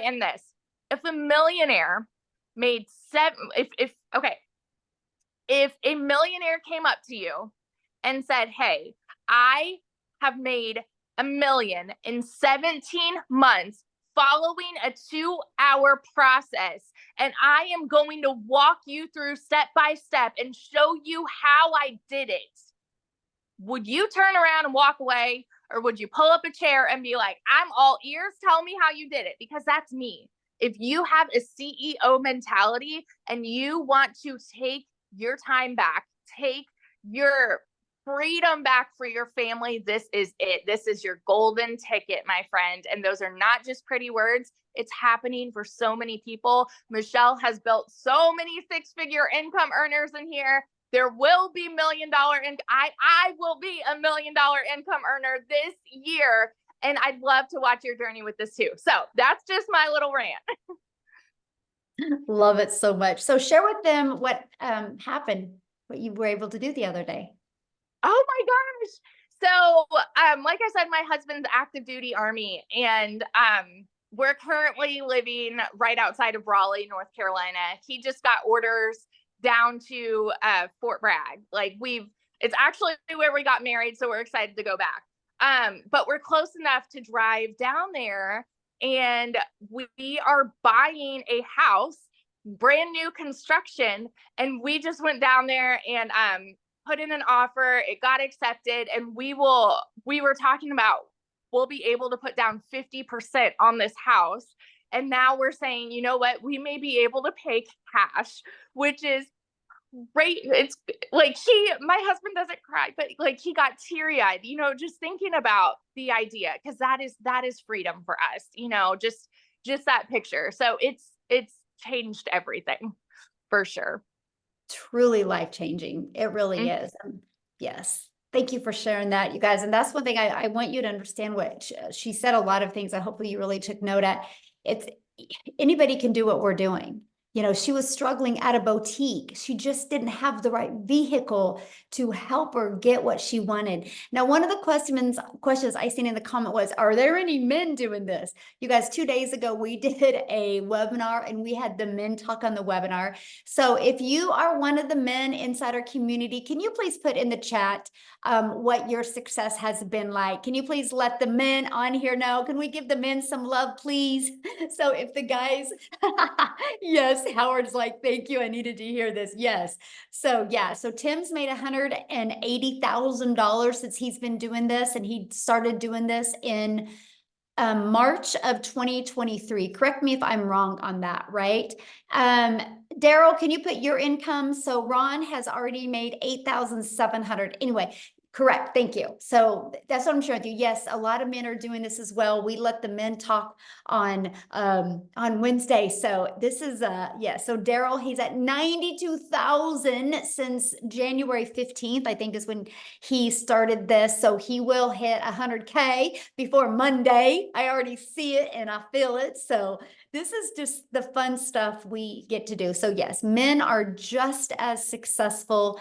end this. If a millionaire made if a millionaire came up to you and said, hey, I have made $1 million in 17 months following a 2-hour process, and I am going to walk you through step by step and show you how I did it, would you turn around and walk away, or would you pull up a chair and be like, I'm all ears, tell me how you did it? Because that's me. If you have a CEO mentality and you want to take your time back, take your freedom back for your family, this is it. This is your golden ticket, my friend. And those are not just pretty words. It's happening for so many people. Michelle has built so many 6-figure income earners in here. There will be $1 million, and I will be $1 million income earner this year. And I'd love to watch your journey with this too. So that's just my little rant. Love it so much. So share with them what happened, what you were able to do the other day. Oh my gosh. So, like I said, my husband's active duty Army, and we're currently living right outside of Raleigh, North Carolina. He just got orders down to Fort Bragg. It's actually where we got married, so we're excited to go back. But we're close enough to drive down there, and we are buying a house, brand new construction, and we just went down there and put in an offer. It got accepted, and we were talking about we'll be able to put down 50% on this house. And now we're saying, you know what, we may be able to pay cash, which is great. It's like my husband doesn't cry, but like he got teary-eyed, you know, just thinking about the idea, because that is freedom for us, you know, just that picture. So it's changed everything for sure. Truly life-changing. It really is. Yes. Thank you for sharing that, you guys. And that's one thing I want you to understand. What she said, a lot of things that hopefully you really took note at. It's anybody can do what we're doing. You know, she was struggling at a boutique. She just didn't have the right vehicle to help her get what she wanted. Now, one of the questions I seen in the comment was, are there any men doing this? You guys, 2 days ago, we did a webinar and we had the men talk on the webinar. So if you are one of the men inside our community, can you please put in the chat what your success has been like? Can you please let the men on here know? Can we give the men some love, please? So if the guys, yes, Howard's like, thank you. I needed to hear this. Yes. So yeah. So Tim's made $180,000 since he's been doing this, and he started doing this in March of 2023. Correct me if I'm wrong on that, right? Daryl, can you put your income? So Ron has already made 8,700. Anyway, correct. Thank you. So that's what I'm sharing with you. Yes, a lot of men are doing this as well. We let the men talk on Wednesday. So this is yeah. So Daryl, he's at 92,000 since January 15th, I think is when he started this. So he will hit 100K before Monday. I already see it and I feel it. So this is just the fun stuff we get to do. So yes, men are just as successful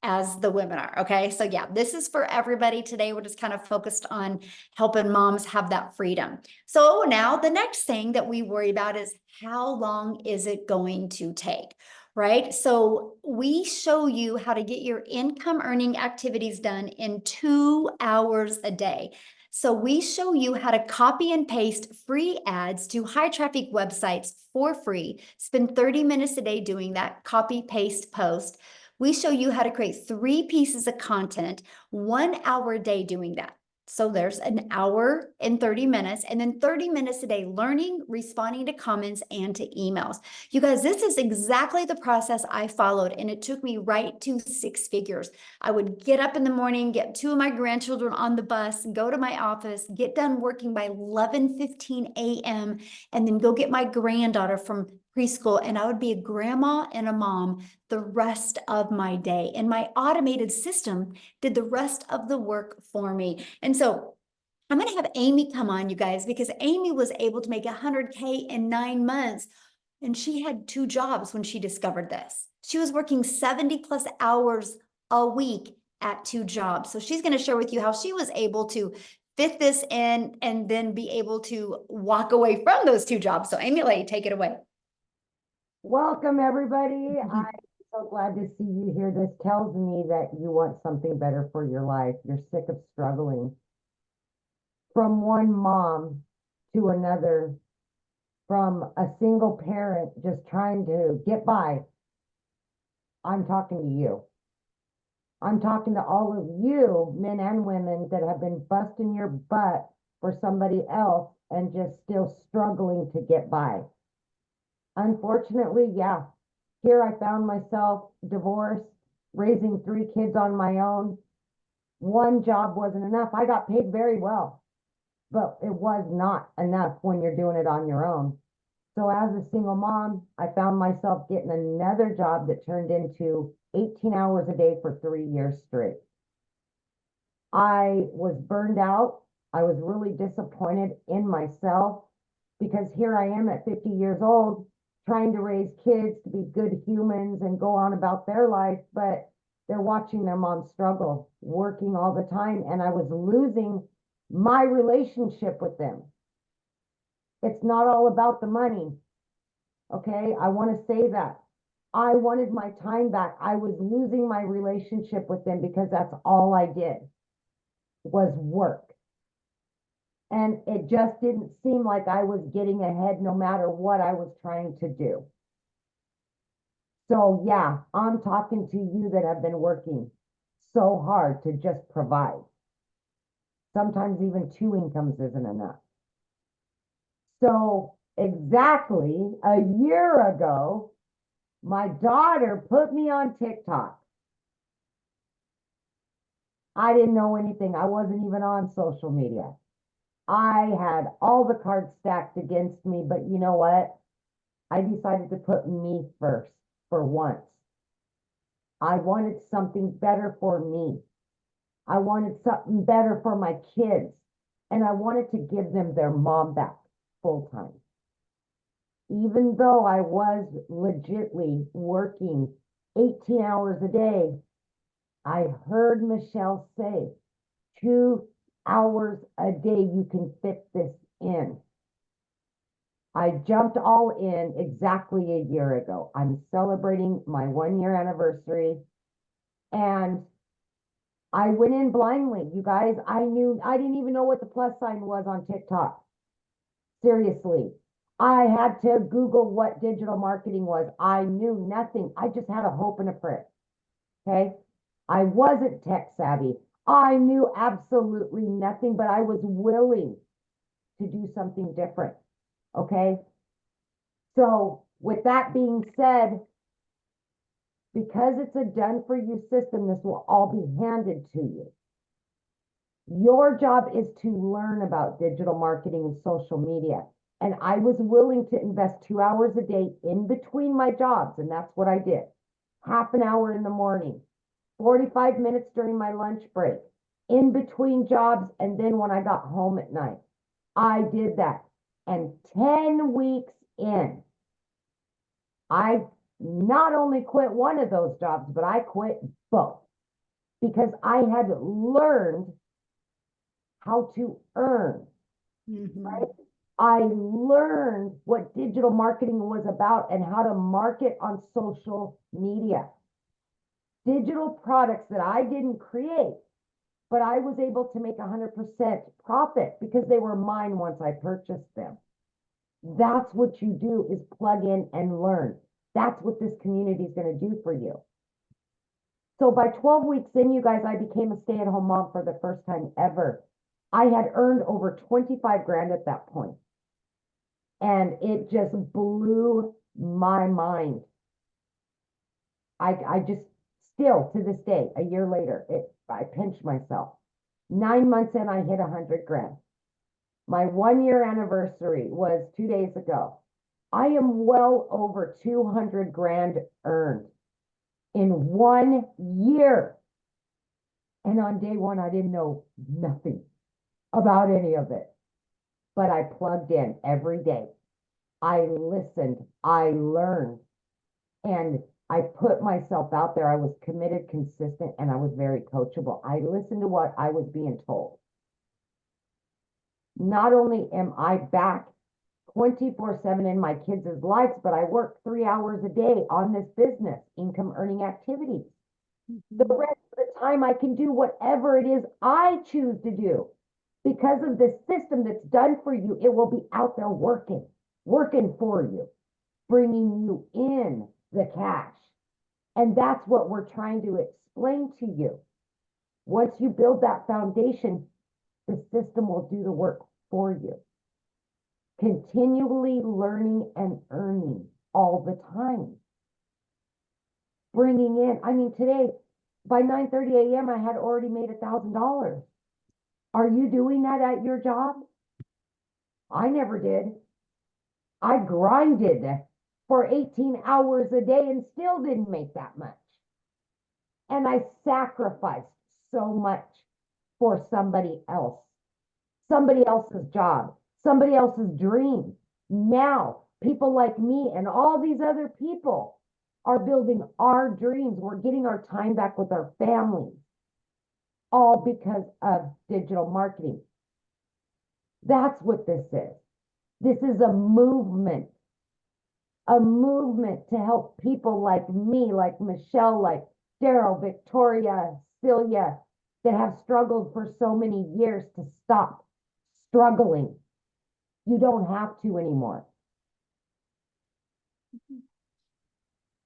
as the women are. Okay. So yeah, this is for everybody. Today, we're just kind of focused on helping moms have that freedom. So now the next thing that we worry about is, how long is it going to take? Right? So we show you how to get your income earning activities done in 2 hours a day. So we show you how to copy and paste free ads to high traffic websites for free. Spend 30 minutes a day doing that, copy, paste, post. We show you how to create 3 pieces of content, 1 hour a day doing that. So there's an hour and 30 minutes, and then 30 minutes a day learning, responding to comments and to emails. You guys, this is exactly the process I followed, and it took me right to 6 figures. I would get up in the morning, get 2 of my grandchildren on the bus, go to my office, get done working by 11:15 a.m., and then go get my granddaughter from preschool, and I would be a grandma and a mom the rest of my day. And my automated system did the rest of the work for me. And so I'm going to have Amy come on, you guys, because Amy was able to make 100K in 9 months. And she had 2 jobs when she discovered this. She was working 70 plus hours a week at 2 jobs. So she's going to share with you how she was able to fit this in and then be able to walk away from those 2 jobs. So Amy, take it away. Welcome, everybody. I'm so glad to see you here. This tells me that you want something better for your life. You're sick of struggling. From one mom to another, from a single parent just trying to get by. I'm talking to you. I'm talking to all of you, men and women, that have been busting your butt for somebody else and just still struggling to get by. Unfortunately, yeah, here I found myself divorced, raising 3 kids on my own. One job wasn't enough. I got paid very well, but it was not enough when you're doing it on your own. So as a single mom, I found myself getting another job that turned into 18 hours a day for 3 years straight. I was burned out. I was really disappointed in myself, because here I am at 50 years old, trying to raise kids to be good humans and go on about their life, but they're watching their mom struggle, working all the time, and I was losing my relationship with them. It's not all about the money, okay? I want to say that. I wanted my time back. I was losing my relationship with them because that's all I did was work. And it just didn't seem like I was getting ahead no matter what I was trying to do. So yeah, I'm talking to you that have been working so hard to just provide. Sometimes even 2 incomes isn't enough. So exactly a year ago, my daughter put me on TikTok. I didn't know anything. I wasn't even on social media. I had all the cards stacked against me, but you know what? I decided to put me first for once. I wanted something better for me. I wanted something better for my kids. And I wanted to give them their mom back full time. Even though I was legitly working 18 hours a day, I heard Michelle say, 2 hours a day, you can fit this in. I jumped all in exactly a year ago. I'm celebrating my 1-year anniversary, and I went in blindly. You guys, I didn't even know what the plus sign was on TikTok. Seriously. I had to Google what digital marketing was. I knew nothing. I just had a hope and a prayer. Okay. I wasn't tech savvy. I knew absolutely nothing, but I was willing to do something different. Okay. So with that being said, because it's a done for you system, this will all be handed to you. Your job is to learn about digital marketing and social media. And I was willing to invest 2 hours a day in between my jobs. And that's what I did. Half an hour in the morning, 45 minutes during my lunch break, in between jobs. And then when I got home at night, I did that. And 10 weeks in, I not only quit one of those jobs, but I quit both because I had learned how to earn, right? I learned what digital marketing was about and how to market on social media. Digital products that I didn't create, but I was able to make 100% profit because they were mine once I purchased them. That's what you do, is plug in and learn. That's what this community is going to do for you. So by 12 weeks in, you guys, I became a stay-at-home mom for the first time ever. I had earned over 25 grand at that point. And it just blew my mind. I just still to this day, a year later, I pinch myself. 9 months in, I hit 100 grand. My 1-year anniversary was 2 days ago. I am well over 200 grand earned in 1 year. And on day one, I didn't know nothing about any of it, but I plugged in every day. I listened, I learned, and I put myself out there. I was committed, consistent, and I was very coachable. I listened to what I was being told. Not only am I back 24/7 in my kids' lives, but I work 3 hours a day on this business, income earning activities. The rest of the time I can do whatever it is I choose to do. Because of the system that's done for you, it will be out there working for you, bringing you in the cash. And that's what we're trying to explain to you. Once you build that foundation, the system will do the work for you. Continually learning and earning all the time. Bringing in, I mean, today, by 9:30 a.m., I had already made $1,000. Are you doing that at your job? I never did. I grinded for 18 hours a day and still didn't make that much. And I sacrificed so much for somebody else, somebody else's job, somebody else's dream. Now, people like me and all these other people are building our dreams. We're getting our time back with our families, all because of digital marketing. That's what this is. This is a movement to help people like me, like Michelle, like Daryl, Victoria, Celia, that have struggled for so many years to stop struggling. You don't have to anymore.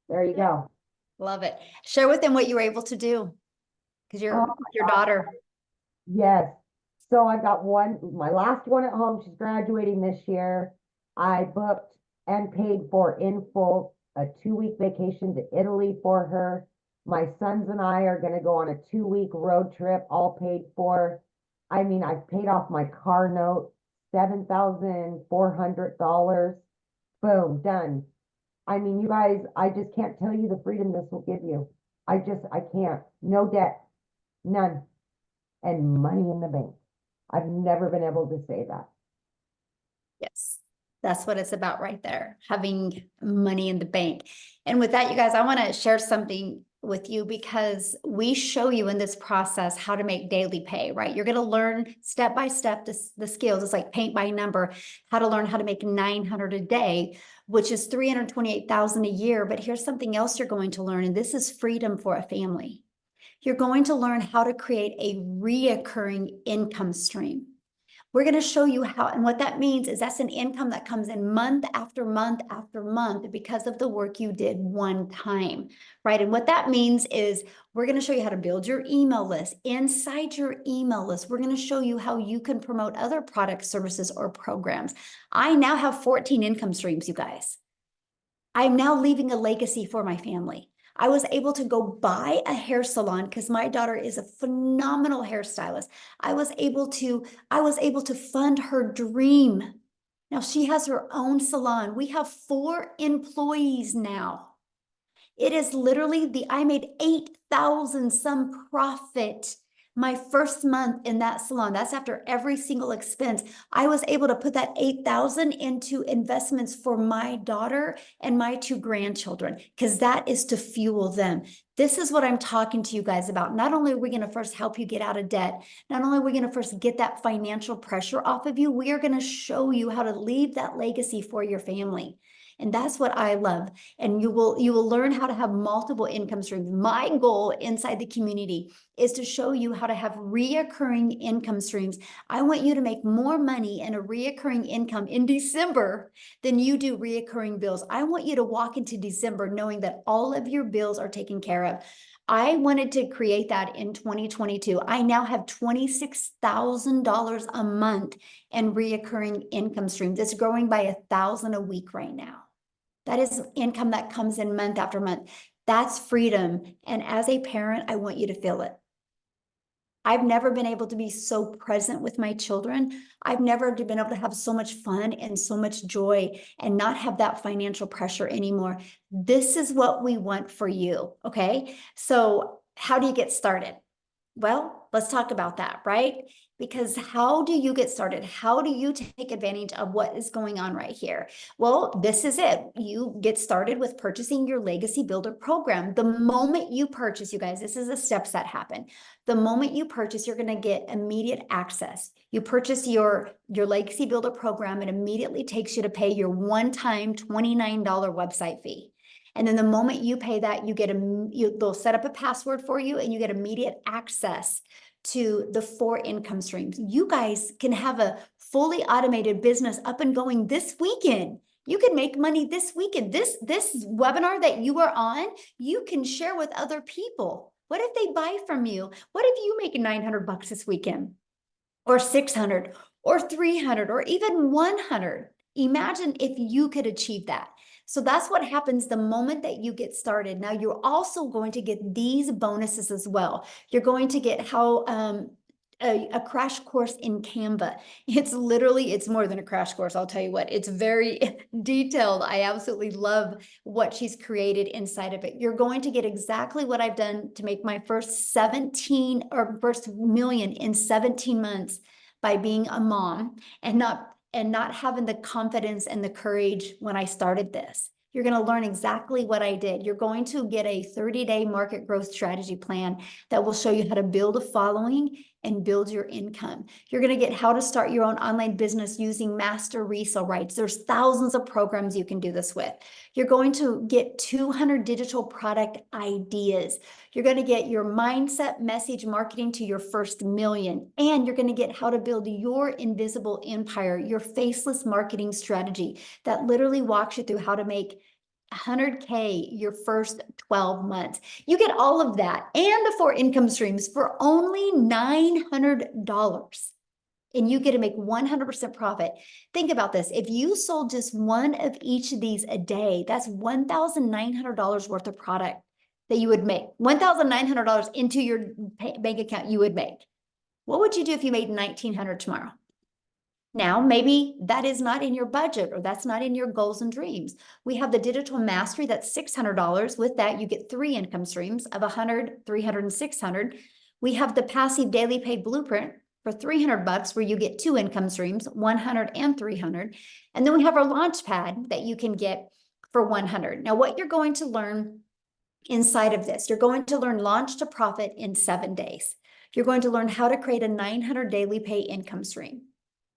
There you go. Love it. Share with them what you were able to do, because your daughter. Yes. So I got my last one at home. She's graduating this year. I booked and paid for in full a 2-week vacation to Italy for her. My sons and I are going to go on a 2-week road trip, all paid for. I mean, I've paid off my car note, $7,400. Boom, done. I mean, you guys, I just can't tell you the freedom this will give you. I can't. No debt, none, and money in the bank. I've never been able to say that. Yes, that's what it's about right there, having money in the bank. And with that, you guys, I want to share something with you because we show you in this process how to make daily pay, right? You're going to learn step by step the skills. It's like paint by number, how to learn how to make 900 a day, which is 328,000 a year. But here's something else you're going to learn, and this is freedom for a family. You're going to learn how to create a reoccurring income stream. We're going to show you how, and what that means is that's an income that comes in month after month after month because of the work you did one time, right? And what that means is we're going to show you how to build your email list. Inside your email list, we're going to show you how you can promote other products, services, or programs. I now have 14 income streams, you guys. I'm now leaving a legacy for my family. I was able to go buy a hair salon because my daughter is a phenomenal hairstylist. I was able to fund her dream. Now she has her own salon. We have 4 employees now. It is literally I made 8,000 some profit my first month in that salon. That's after every single expense. I was able to put that 8,000 into investments for my daughter and my 2 grandchildren, because that is to fuel them. This is what I'm talking to you guys about. Not only are we going to first help you get out of debt, not only are we going to first get that financial pressure off of you, we are going to show you how to leave that legacy for your family. And that's what I love. And you will learn how to have multiple income streams. My goal inside the community is to show you how to have reoccurring income streams. I want you to make more money in a reoccurring income in December than you do reoccurring bills. I want you to walk into December knowing that all of your bills are taken care of. I wanted to create that in 2022. I now have $26,000 a month in reoccurring income streams. It's growing by 1,000 a week right now. That is income that comes in month after month. That's freedom. And as a parent, I want you to feel it. I've never been able to be so present with my children. I've never been able to have so much fun and so much joy and not have that financial pressure anymore. This is what we want for you. Okay. So how do you get started? Well, let's talk about that, right? Because how do you get started? How do you take advantage of what is going on right here? Well, this is it. You get started with purchasing your Legacy Builder program. The moment you purchase, you guys, this is the steps that happen. The moment you purchase, you're going to get immediate access. You purchase your Legacy Builder program, it immediately takes you to pay your one-time $29 website fee. And then the moment you pay that, they'll set up a password for you and you get immediate access to the 4 income streams. You guys can have a fully automated business up and going this weekend. You can make money this weekend. This webinar that you are on, you can share with other people. What if they buy from you? What if you make $900 this weekend? Or 600 or 300 or even 100? Imagine if you could achieve that. So that's what happens the moment that you get started. Now you're also going to get these bonuses as well. You're going to get a crash course in Canva. It's more than a crash course. I'll tell you what, it's very detailed. I absolutely love what she's created inside of it. You're going to get exactly what I've done to make my first first million in 17 months by being a mom and not having the confidence and the courage when I started this. You're going to learn exactly what I did. You're going to get a 30-day market growth strategy plan that will show you how to build a following and build your income. You're going to get how to start your own online business using master resale rights. There's thousands of programs you can do this with. You're going to get 200 digital product ideas. You're going to get your mindset message marketing to your first million. And you're going to get how to build your invisible empire, your faceless marketing strategy that literally walks you through how to make 100K your first 12 months. You get all of that and the 4 income streams for only $900. and you get to make 100% profit. Think about this. If you sold just one of each of these a day, that's $1,900 worth of product that you would make. $1,900 into your bank account you would make. What would you do if you made $1,900 tomorrow? Now, maybe that is not in your budget or that's not in your goals and dreams. We have the digital mastery that's $600. With that, you get 3 income streams of 100, 300, and 600. We have the passive daily pay blueprint for $300 where you get 2 income streams, 100 and 300. And then we have our launch pad that you can get for 100. Now, what you're going to learn inside of this, you're going to learn launch to profit in 7 days. You're going to learn how to create a 900 daily pay income stream.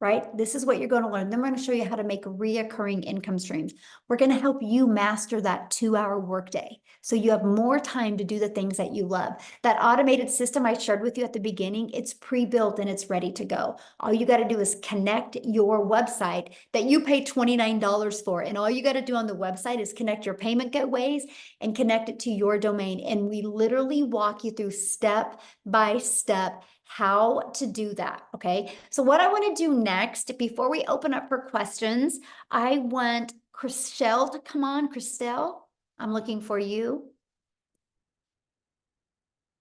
Right? This is what you're going to learn. Then we're going to show you how to make reoccurring income streams. We're going to help you master that 2-hour workday so you have more time to do the things that you love. That automated system I shared with you at the beginning, it's pre-built and it's ready to go. All you got to do is connect your website that you pay $29 for. And all you got to do on the website is connect your payment gateways and connect it to your domain. And we literally walk you through step by step how to do that, okay? So what I want to do next, before we open up for questions, I want Christelle to come on. Christelle, I'm looking for you.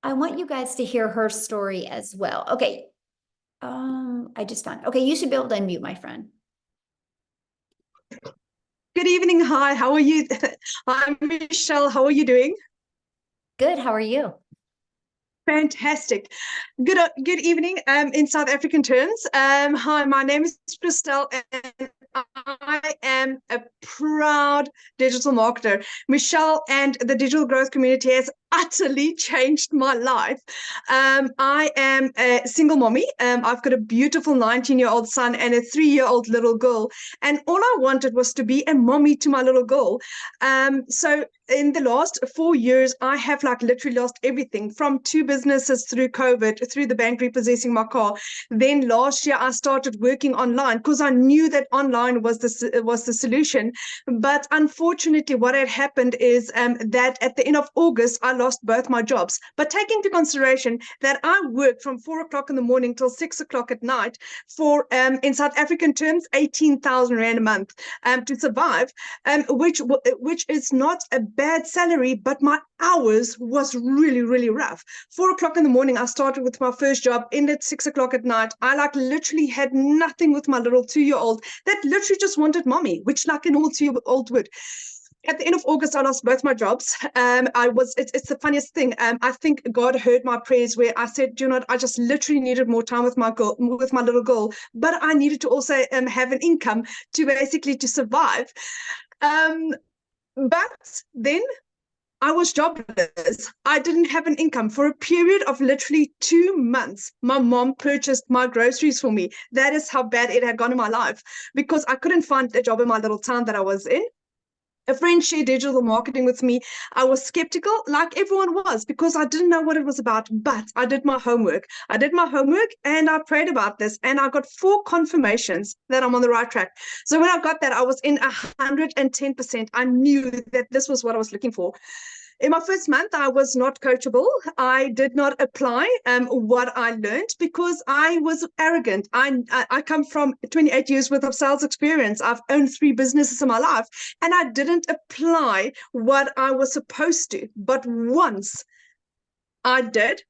I want you guys to hear her story as well. Okay, I just found, okay, you should be able to unmute, my friend. Good evening. Hi, how are you? I'm Michelle. How are you doing? Good, how are you? Fantastic. Good evening. In South African terms. Hi, my name is Christelle, and I am a proud digital marketer. Michelle and the digital growth community has utterly changed my life. I am a single mommy. I've got a beautiful 19-year-old son and a 3-year-old little girl. And all I wanted was to be a mommy to my little girl. So in the last 4 years, I have literally lost everything from 2 businesses through COVID, through the bank repossessing my car. Then last year, I started working online because I knew that online was the solution. But unfortunately, what had happened is that at the end of August, I lost both my jobs. But take into consideration that I worked from 4 o'clock in the morning till 6 o'clock at night for, in South African terms, 18,000 Rand a month to survive, which is not a bad salary, but my hours was really, really rough. 4 o'clock in the morning, I started with my first job, ended 6 o'clock at night. I literally had nothing with my little 2-year-old that literally just wanted mommy, which like an old 2-year-old would. At the end of August, I lost both my jobs. It's the funniest thing. I think God heard my prayers where I said, you know what, I just literally needed more time with my little girl, but I needed to also have an income to survive. But then I was jobless. I didn't have an income for a period of literally 2 months. My mom purchased my groceries for me. That is how bad it had gone in my life because I couldn't find a job in my little town that I was in. A friend shared digital marketing with me. I was skeptical, like everyone was, because I didn't know what it was about, but I did my homework. And I prayed about this, and I got 4 confirmations that I'm on the right track. So when I got that, I was in 110%. I knew that this was what I was looking for. In my first month, I was not coachable. I did not apply what I learned because I was arrogant. I come from 28 years worth of sales experience. I've owned 3 businesses in my life, and I didn't apply what I was supposed to. But once I did,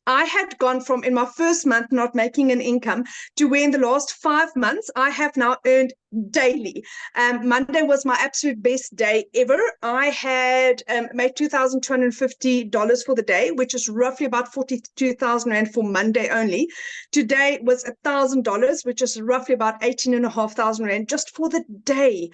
I had gone from in my first month not making an income to where in the last 5 months I have now earned daily. Monday was my absolute best day ever. I had made $2,250 for the day, which is roughly about 42,000 Rand for Monday only. Today was $1,000, which is roughly about 18,500 Rand just for the day.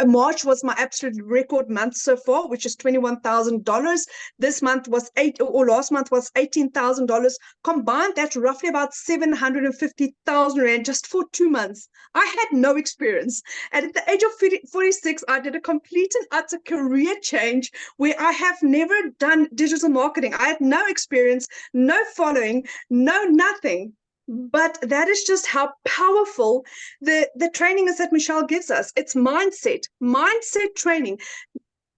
March was my absolute record month so far, which is $21,000. This month was last month was $18,000. Combined, that's roughly about 750,000 Rand just for 2 months. I had no experience. And at the age of 46, I did a complete and utter career change where I have never done digital marketing. I had no experience, no following, no nothing. But that is just how powerful the training is that Michelle gives us. It's mindset training.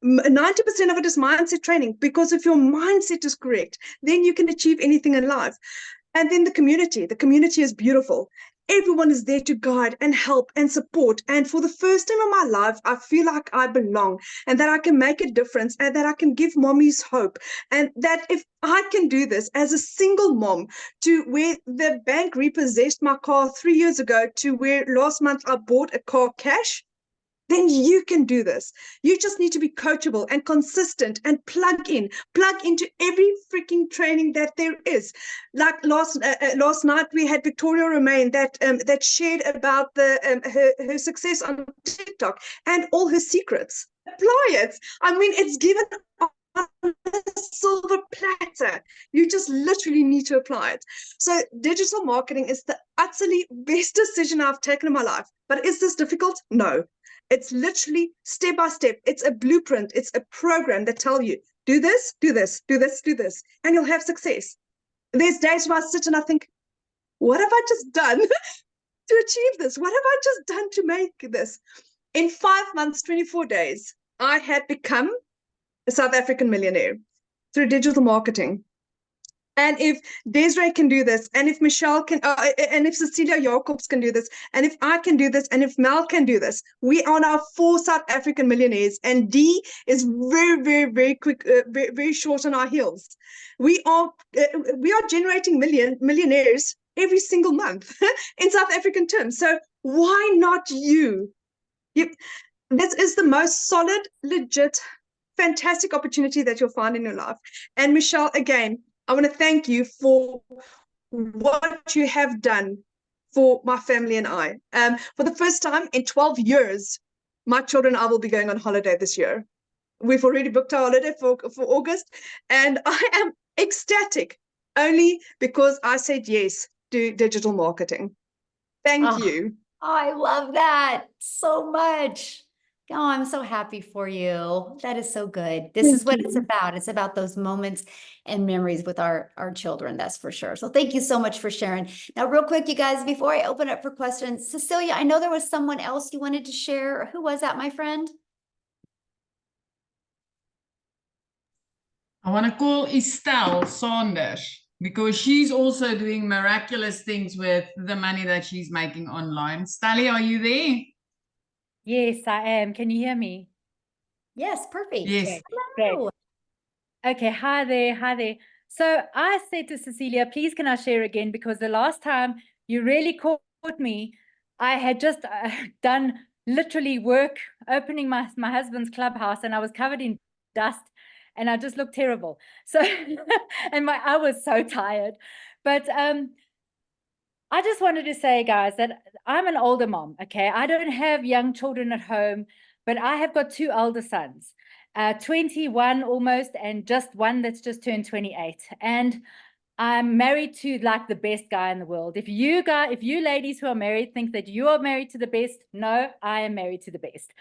90% of it is mindset training, because if your mindset is correct, then you can achieve anything in life. And then the community is beautiful. Everyone is there to guide and help and support. And for the first time in my life, I feel like I belong and that I can make a difference and that I can give mommies hope. And that if I can do this as a single mom, to where the bank repossessed my car 3 years ago, to where last month I bought a car cash, then you can do this. You just need to be coachable and consistent and plug into every freaking training that there is. Like last night, we had Victoria Romain that shared about her success on TikTok and all her secrets. Apply it. I mean, it's given on a silver platter. You just literally need to apply it. So digital marketing is the utterly best decision I've taken in my life. But is this difficult? No. It's literally step by step. It's a blueprint. It's a program that tells you, do this, do this, do this, do this, and you'll have success. There's days where I sit and I think, what have I just done to achieve this? What have I just done to make this? In 5 months, 24 days, I had become a South African millionaire through digital marketing. And if Desiree can do this, and if Michelle can, and if Cecilia Jacobs can do this, and if I can do this, and if Mel can do this, we are now 4 South African millionaires, and D is very, very, very quick, very, very short on our heels. We are generating millionaires every single month in South African terms. So why not you? This is the most solid, legit, fantastic opportunity that you'll find in your life. And Michelle, again, I want to thank you for what you have done for my family and I. For the first time in 12 years, my children and I will be going on holiday this year. We've already booked our holiday for August, and I am ecstatic only because I said yes to digital marketing. Thank you. I love that so much. Oh, I'm so happy for you. That is so good. This is what it's about. It's about those moments and memories with our children, that's for sure. So thank you so much for sharing. Now, real quick, you guys, before I open up for questions, Cecilia, I know there was someone else you wanted to share. Who was that, my friend? I want to call Estelle Saunders because she's also doing miraculous things with the money that she's making online. Stally, are you there? Yes, I am. Can you hear me? Yes, perfect. Yes. Hello. Okay, hi there, hi there. So I said to Cecilia, please can I share again? Because the last time you really caught me, I had just done literally work opening my husband's clubhouse, and I was covered in dust and I just looked terrible. So, and I was so tired. But I just wanted to say, guys, that I'm an older mom, okay? I don't have young children at home, but I have got 2 elder sons, 21 almost, and just one that's just turned 28. And I'm married to like the best guy in the world. If you ladies who are married think that you are married to the best, no, I am married to the best.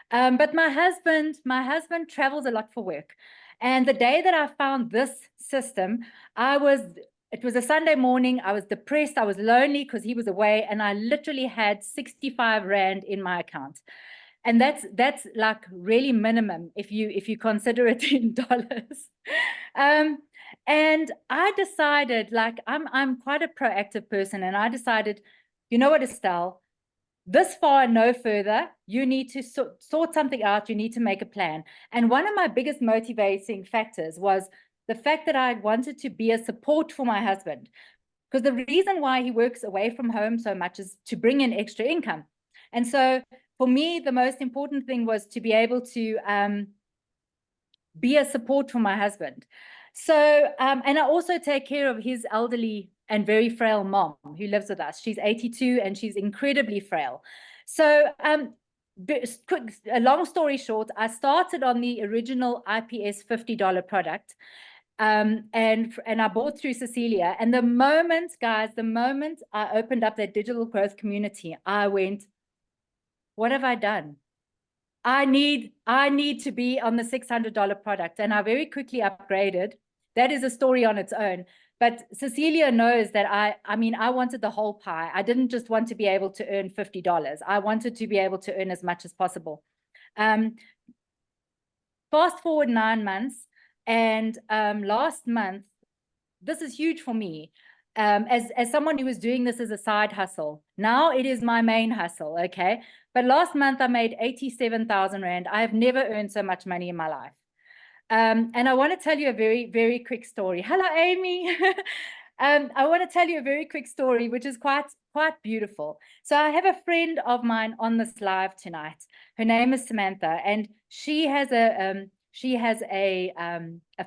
But my husband travels a lot for work. And the day that I found this system, it was a Sunday morning. I was depressed. I was lonely because he was away, and I literally had 65 Rand in my account. And that's like really minimum if you consider it in dollars. And I decided, like, I'm quite a proactive person, and I decided, you know what, Estelle, this far and no further, you need to sort something out. You need to make a plan. And one of my biggest motivating factors was the fact that I wanted to be a support for my husband, because the reason why he works away from home so much is to bring in extra income. And so for me, the most important thing was to be able to be a support for my husband. So, and I also take care of his elderly and very frail mom who lives with us. She's 82 and she's incredibly frail. So, a long story short, I started on the original IPS $50 product. And I bought through Cecilia. And the moment I opened up that digital growth community, I went, what have I done? I need to be on the $600 product. And I very quickly upgraded. That is a story on its own. But Cecilia knows that I mean, I wanted the whole pie. I didn't just want to be able to earn $50. I wanted to be able to earn as much as possible. Fast forward 9 months. And last month, this is huge for me. as someone who was doing this as a side hustle. Now it is my main hustle, okay? But last month I made 87,000 Rand. I have never earned so much money in my life. And I want to tell you a very, very quick story. Hello, Amy. I want to tell you a very quick story, which is quite beautiful. So I have a friend of mine on this live tonight. Her name is Samantha, and she has a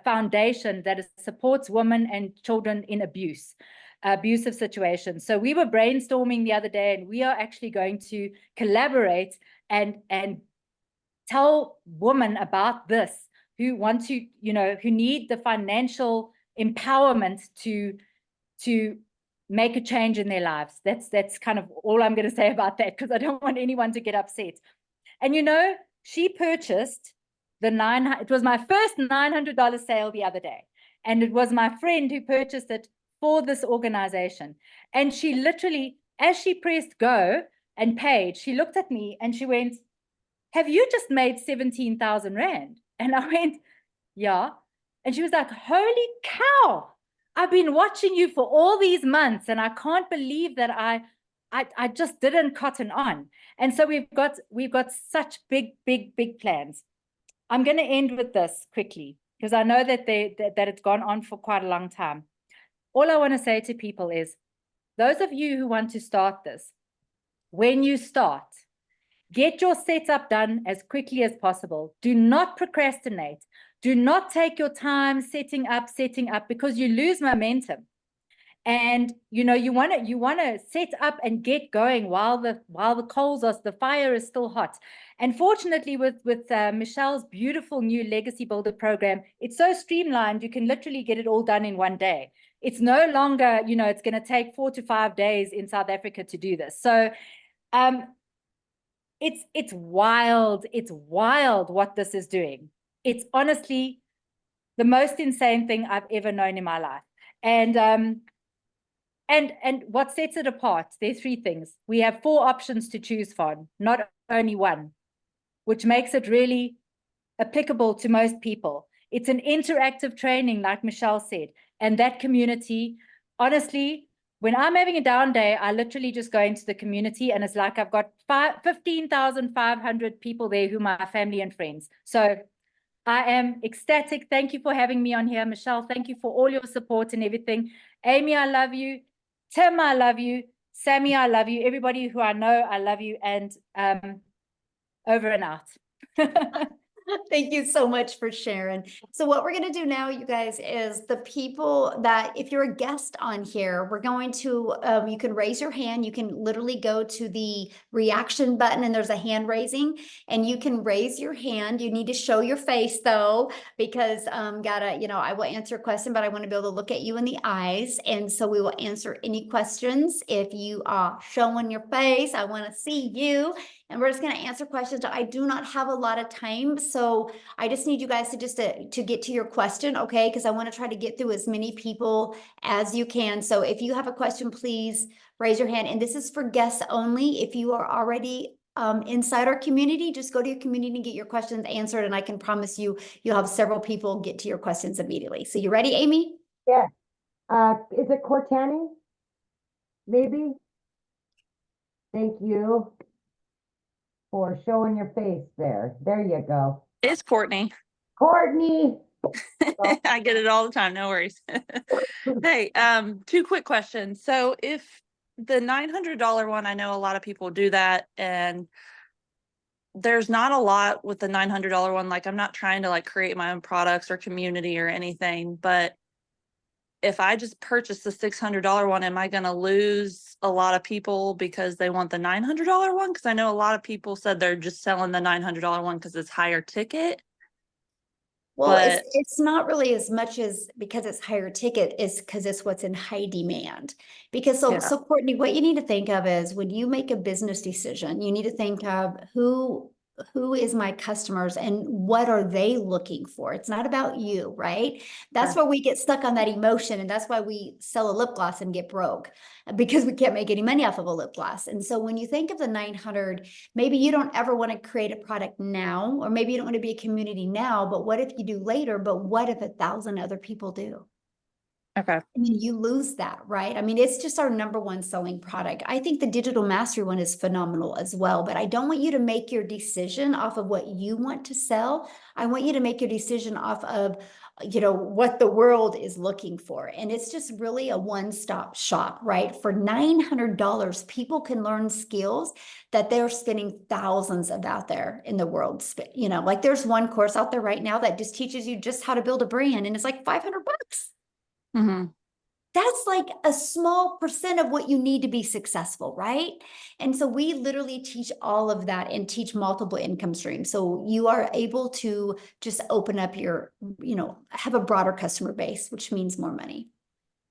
foundation that supports women and children in abusive situations. So we were brainstorming the other day, and we are actually going to collaborate and tell women about this who want to, who need the financial empowerment to make a change in their lives. That's kind of all I'm going to say about that, because I don't want anyone to get upset. And she purchased it was my first $900 sale the other day. And it was my friend who purchased it for this organization. And she literally, as she pressed go and paid, she looked at me and she went, "Have you just made 17,000 Rand?" And I went, "Yeah." And she was like, "Holy cow, I've been watching you for all these months and I can't believe that I just didn't cotton on." And so we've got such big plans. I'm going to end with this quickly, because I know that it's gone on for quite a long time. All I want to say to people is, those of you who want to start this, when you start, get your setup done as quickly as possible. Do not procrastinate. Do not take your time setting up, because you lose momentum. And you want to set up and get going while the fire is still hot. And fortunately, with Michelle's beautiful new Legacy Builder program, it's so streamlined, you can literally get it all done in one day. It's no longer, it's going to take 4 to 5 days in South Africa to do this. So it's wild. It's wild what this is doing. It's honestly the most insane thing I've ever known in my life. And what sets it apart, there are 3 things. We have 4 options to choose from, not only one, which makes it really applicable to most people. It's an interactive training, like Michelle said, and that community, honestly, when I'm having a down day, I literally just go into the community, and it's like I've got 15,500 people there who are my family and friends. So I am ecstatic. Thank you for having me on here, Michelle. Thank you for all your support and everything. Amy, I love you. Tim, I love you. Sammy, I love you. Everybody who I know, I love you. And over and out. Thank you so much for sharing. So what we're going to do now, you guys, is the people that, if you're a guest on here, we're going to, you can raise your hand. You can literally go to the reaction button and there's a hand raising, and you can raise your hand. You need to show your face though, because I will answer a question, but I want to be able to look at you in the eyes. And so we will answer any questions. If you are showing your face, I want to see you. And we're just going to answer questions. I do not have a lot of time, so I just need you guys to get to your question, okay? Because I want to try to get through as many people as you can. So if you have a question, please raise your hand. And this is for guests only. If you are already inside our community, just go to your community and get your questions answered. And I can promise you, you'll have several people get to your questions immediately. So you ready, Amy? Yeah. Is it Cortani? Maybe? Thank you for showing your face there. There you go. It's Courtney. Courtney. I get it all the time. No worries. Hey, 2 quick questions. So if the $900 one, I know a lot of people do that, and there's not a lot with the $900 one. Like, I'm not trying to create my own products or community or anything, but if I just purchase the $600 one, am I going to lose a lot of people because they want the $900 one? Because I know a lot of people said they're just selling the $900 one because it's higher ticket. Well, it's not really as much as because it's higher ticket, is because it's what's in high demand. Because so Courtney, what you need to think of is when you make a business decision, you need to think of who is my customers and what are they looking for? It's not about you, right? That's where we get stuck on that emotion. And that's why we sell a lip gloss and get broke, because we can't make any money off of a lip gloss. And so when you think of the 900, maybe you don't ever want to create a product now, or maybe you don't want to be a community now, but what if you do later? But what if 1,000 other people do? Okay. I mean, you lose that, right? I mean, it's just our number one selling product. I think the digital mastery one is phenomenal as well, but I don't want you to make your decision off of what you want to sell. I want you to make your decision off of, what the world is looking for. And it's just really a one-stop shop, right? For $900, people can learn skills that they're spending thousands of out there in the world. Like there's one course out there right now that just teaches you just how to build a brand, and it's like $500. Mm-hmm. That's like a small percent of what you need to be successful, right? And so we literally teach all of that and teach multiple income streams. So you are able to just open up have a broader customer base, which means more money.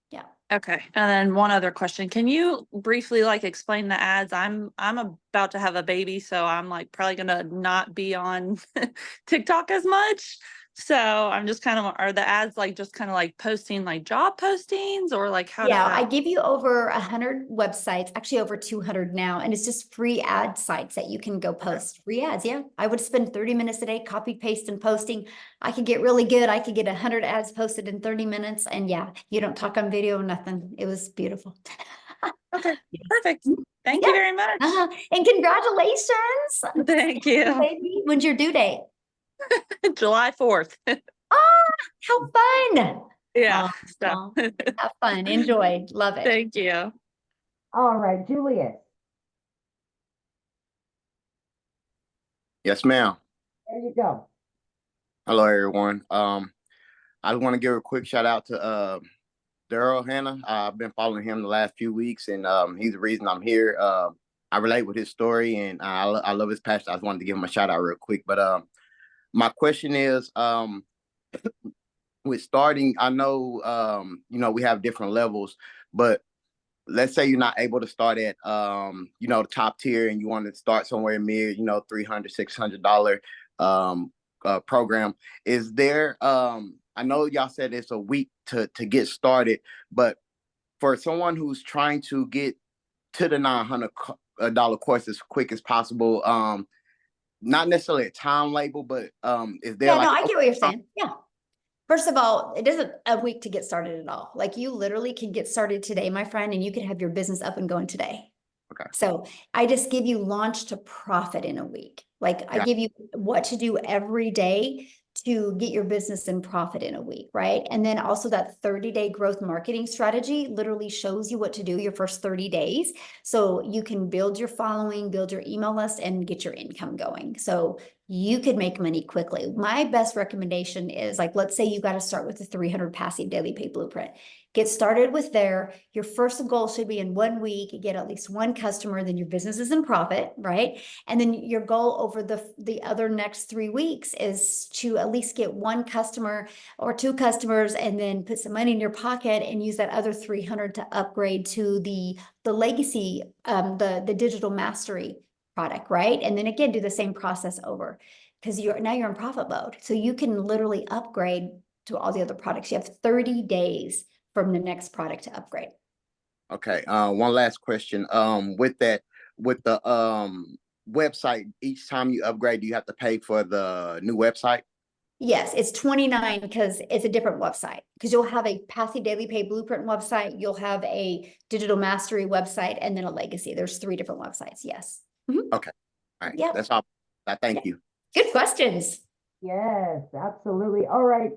Yeah. Okay. And then one other question. Can you briefly explain the ads? I'm about to have a baby, so I'm probably gonna not be on TikTok as much. So I'm just are the ads just posting job postings, or how does I that? give you over 100 websites, actually over 200 now, and it's just free ad sites that you can go post. Free ads, yeah. I would spend 30 minutes a day copy, paste, and posting. I could get really good. I could get 100 ads posted in 30 minutes, and you don't talk on video, nothing. It was beautiful. Okay, perfect. Thank you very much. And congratulations. Thank you. Baby, when's your due date? July 4th. How fun. Yeah. Have fun. Enjoy. Love it. Thank you. All right, Julius. Yes, ma'am. There you go. Hello, everyone. I want to give a quick shout out to Daryl Hannah. I've been following him the last few weeks, and he's the reason I'm here. I relate with his story, and I love his passion. I just wanted to give him a shout out real quick. But my question is, with starting, I know we have different levels, but let's say you're not able to start at the top tier, and you want to start somewhere mid, $300, $600 program. Is there I know y'all said it's a week to get started, but for someone who's trying to get to the $900 course as quick as possible, not necessarily a time label, but is there I get what you're saying. Yeah. First of all, it isn't a week to get started at all. You literally can get started today, my friend, and you can have your business up and going today. Okay. So I just give you launch to profit in a week. I give you what to do every day to get your business in profit in a week, right? And then also that 30-day growth marketing strategy literally shows you what to do your first 30 days. So you can build your following, build your email list, and get your income going. So you could make money quickly. My best recommendation is let's say you got to start with the 300 passive daily pay blueprint. Get started with there. Your first goal should be in 1 week, get at least one customer, then your business is in profit, right? And then your goal over the other next 3 weeks is to at least get one customer or two customers, and then put some money in your pocket and use that other 300 to upgrade to the legacy, the digital mastery product, right? And then again, do the same process over, because you're in profit mode. So you can literally upgrade to all the other products. You have 30 days from the next product to upgrade. Okay. One last question. With the website, each time you upgrade, do you have to pay for the new website? Yes, it's $29 because it's a different website. Because you'll have a passive daily pay blueprint website, you'll have a digital mastery website, and then a legacy. There's 3 different websites. Yes. Mm-hmm. Okay. All right. Yeah. That's all. Thank you. Good questions. Yes, absolutely. All right.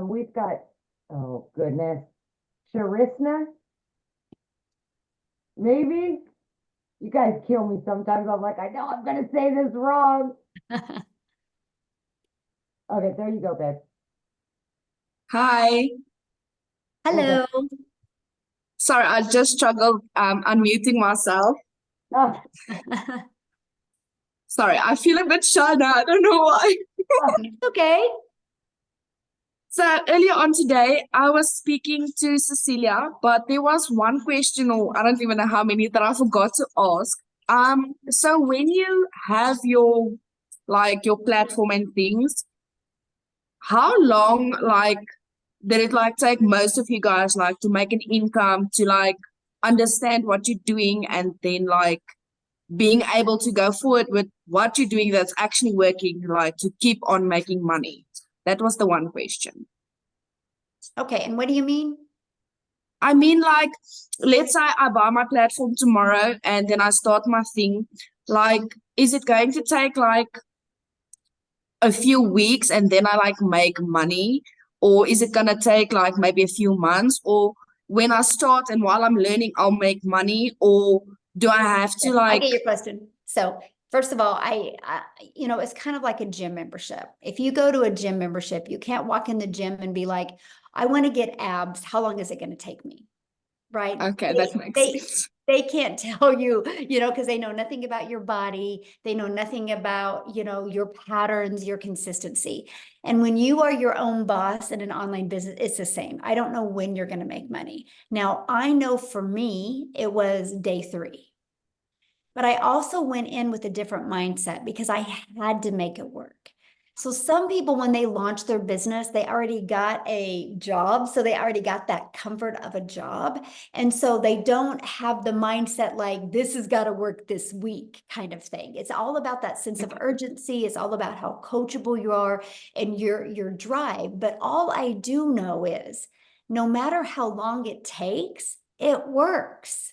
We've got, oh goodness, Charisna. Maybe you guys kill me sometimes. I'm I know I'm gonna say this wrong. Okay, there you go, babe. Hi. Hello. Sorry, I just struggled unmuting myself. Oh, Sorry, I feel a bit shy now. I don't know why. Okay. So earlier on today, I was speaking to Cecilia, but there was one question, or I don't even know how many, that I forgot to ask. So when you have your platform and things, how long did it take most of you guys to make an income, to understand what you're doing, and then being able to go forward with what you're doing that's actually working, to keep on making money? That was the one question. Okay, and what do you mean? I mean, like, let's say I buy my platform tomorrow and then I start my thing. Like, is it going to take like a few weeks and then I like make money? Or is it gonna take like maybe a few months? Or when I start and while I'm learning, I'll make money? Or do I have to I like, get your question. So first of all, you know, it's kind of like a gym membership. If you go to a gym membership, you can't walk in the gym and be like, I want to get abs. How long is it going to take me? Right? okay, that makes sense. They can't tell you, you know, because they know nothing about your body. They know nothing about, you know, your patterns, your consistency. And when you are your own boss in an online business, it's the same. I don't know when you're going to make money. Now, I know for me, it was day 3. But I also went in with a different mindset because I had to make it work. So some people, when they launch their business, they already got a job. So they already got that comfort of a job. And so they don't have the mindset like, this has got to work this week kind of thing. It's all about that sense of urgency. It's all about how coachable you are and your drive. But all I do know is no matter how long it takes, it works.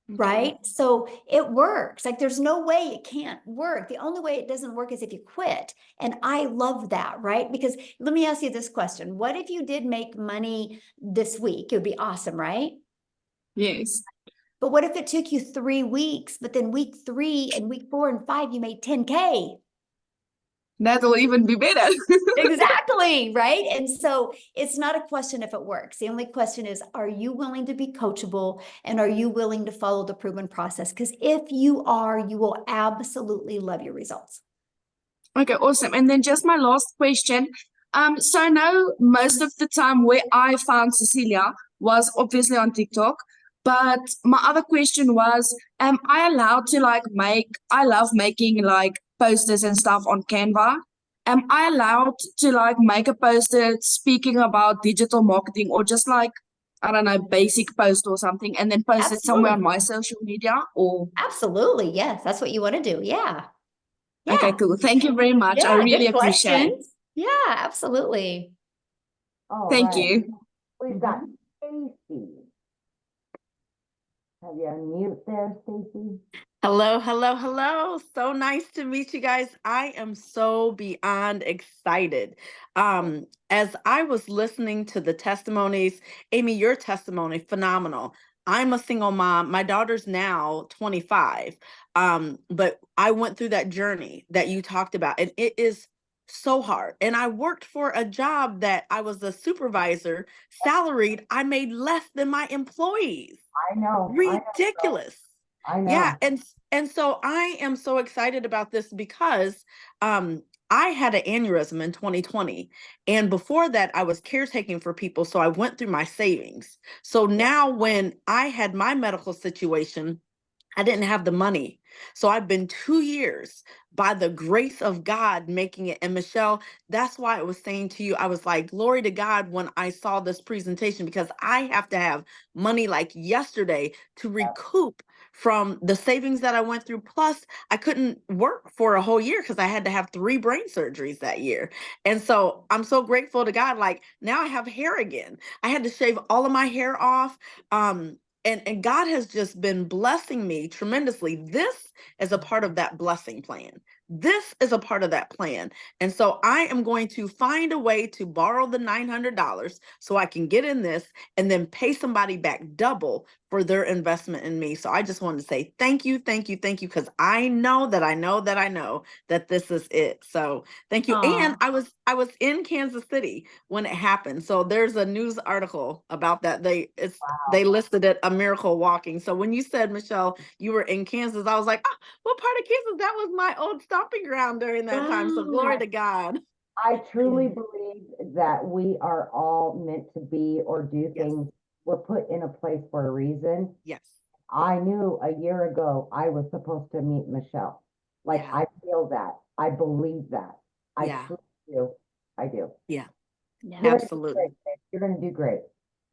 Right? So it works. Like there's no way it can't work. The only way it doesn't work is if you quit. And I love that, right? Because let me ask you this question. What if you did make money this week? It would be awesome, right? Yes. But what if it took you 3 weeks, but then week 3 and week 4 and 5, you made 10K? That'll even be better. Exactly, right? And so it's not a question if it works. The only question is, are you willing to be coachable and are you willing to follow the proven process? Because if you are, you will absolutely love your results. Okay, awesome. And then just my last question. So I know most of the time where I found Cecilia was obviously on TikTok, but my other question was, am I allowed to like I love making like posters and stuff on Canva. Am I allowed to like make a poster speaking about digital marketing or just like, I don't know, basic post or something and then post it somewhere on my social media or? Absolutely. Yes. That's what you want to do. Yeah. Okay, cool. Thank you very much. I really good appreciate it. questions. Yeah, absolutely. All Thank right. you. We've got Stacy. Have you unmute there, Stacy? Hello, hello, hello. So nice to meet you guys. I am so beyond excited. As I was listening to the testimonies, Amy, your testimony, phenomenal. I'm a single mom. My daughter's now 25. But I went through that journey that you talked about, and it is so hard. And I worked for a job that I was a supervisor, salaried. I made less than my employees. I know. Ridiculous. I know. Yeah, and so I am so excited about this because I had an aneurysm in 2020, and before that I was caretaking for people, so I went through my savings. So now when I had my medical situation, I didn't have the money. So I've been 2 years by the grace of God making it. And Michelle, that's why I was saying to you, I was like, glory to God when I saw this presentation, because I have to have money like yesterday to recoup from the savings that I went through. Plus, I couldn't work for a whole year because I had to have 3 brain surgeries that year. And so I'm so grateful to God. Like now I have hair again. I had to shave all of my hair off. And God has just been blessing me tremendously. This is a part of that blessing plan. This is a part of that plan. And so I am going to find a way to borrow the $900 so I can get in this and then pay somebody back double for their investment in me. So I just wanted to say thank you, thank you, thank you, because I know that this is it. So thank you. Aw. And I was in Kansas City when it happened. So there's a news article about that. They listed it a miracle walking. So when you said, Michelle, you were in Kansas, I was like, oh, what part of Kansas? That was my old stomping ground during that time. So glory to God. I truly believe that we are all meant to be or do things. We're put in a place for a reason. Yes. I knew a year ago I was supposed to meet Michelle. Like I feel that. I believe that. I truly do. I do. Yeah. Yeah. Absolutely. You're going to do great.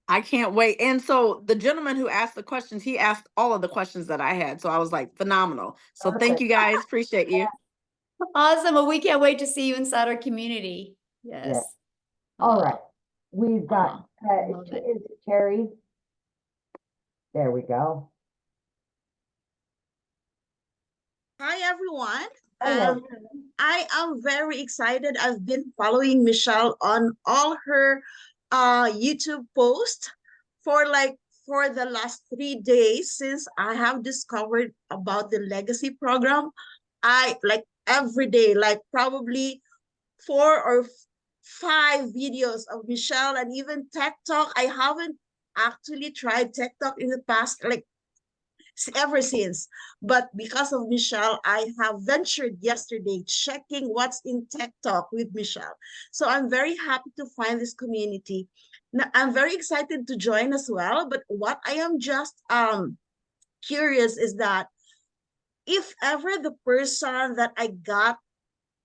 I can't wait. And so the gentleman who asked the questions, he asked all of the questions that I had. So I was like, phenomenal. So thank you guys. Appreciate you. Awesome. Well, we can't wait to see you inside our community. Yes. All right. We've got, is it Cherry? There we go. Hi, everyone. Hello. I am very excited. I've been following Michelle on all her YouTube posts for the last 3 days since I have discovered about the legacy program. I like every day, like probably 4 or 5 videos of Michelle and even Tech Talk. I haven't actually tried Tech Talk in the past, like ever since. But because of Michelle, I have ventured yesterday checking what's in Tech Talk with Michelle. So I'm very happy to find this community. Now, I'm very excited to join as well. But what I am just curious is that if ever the person that I got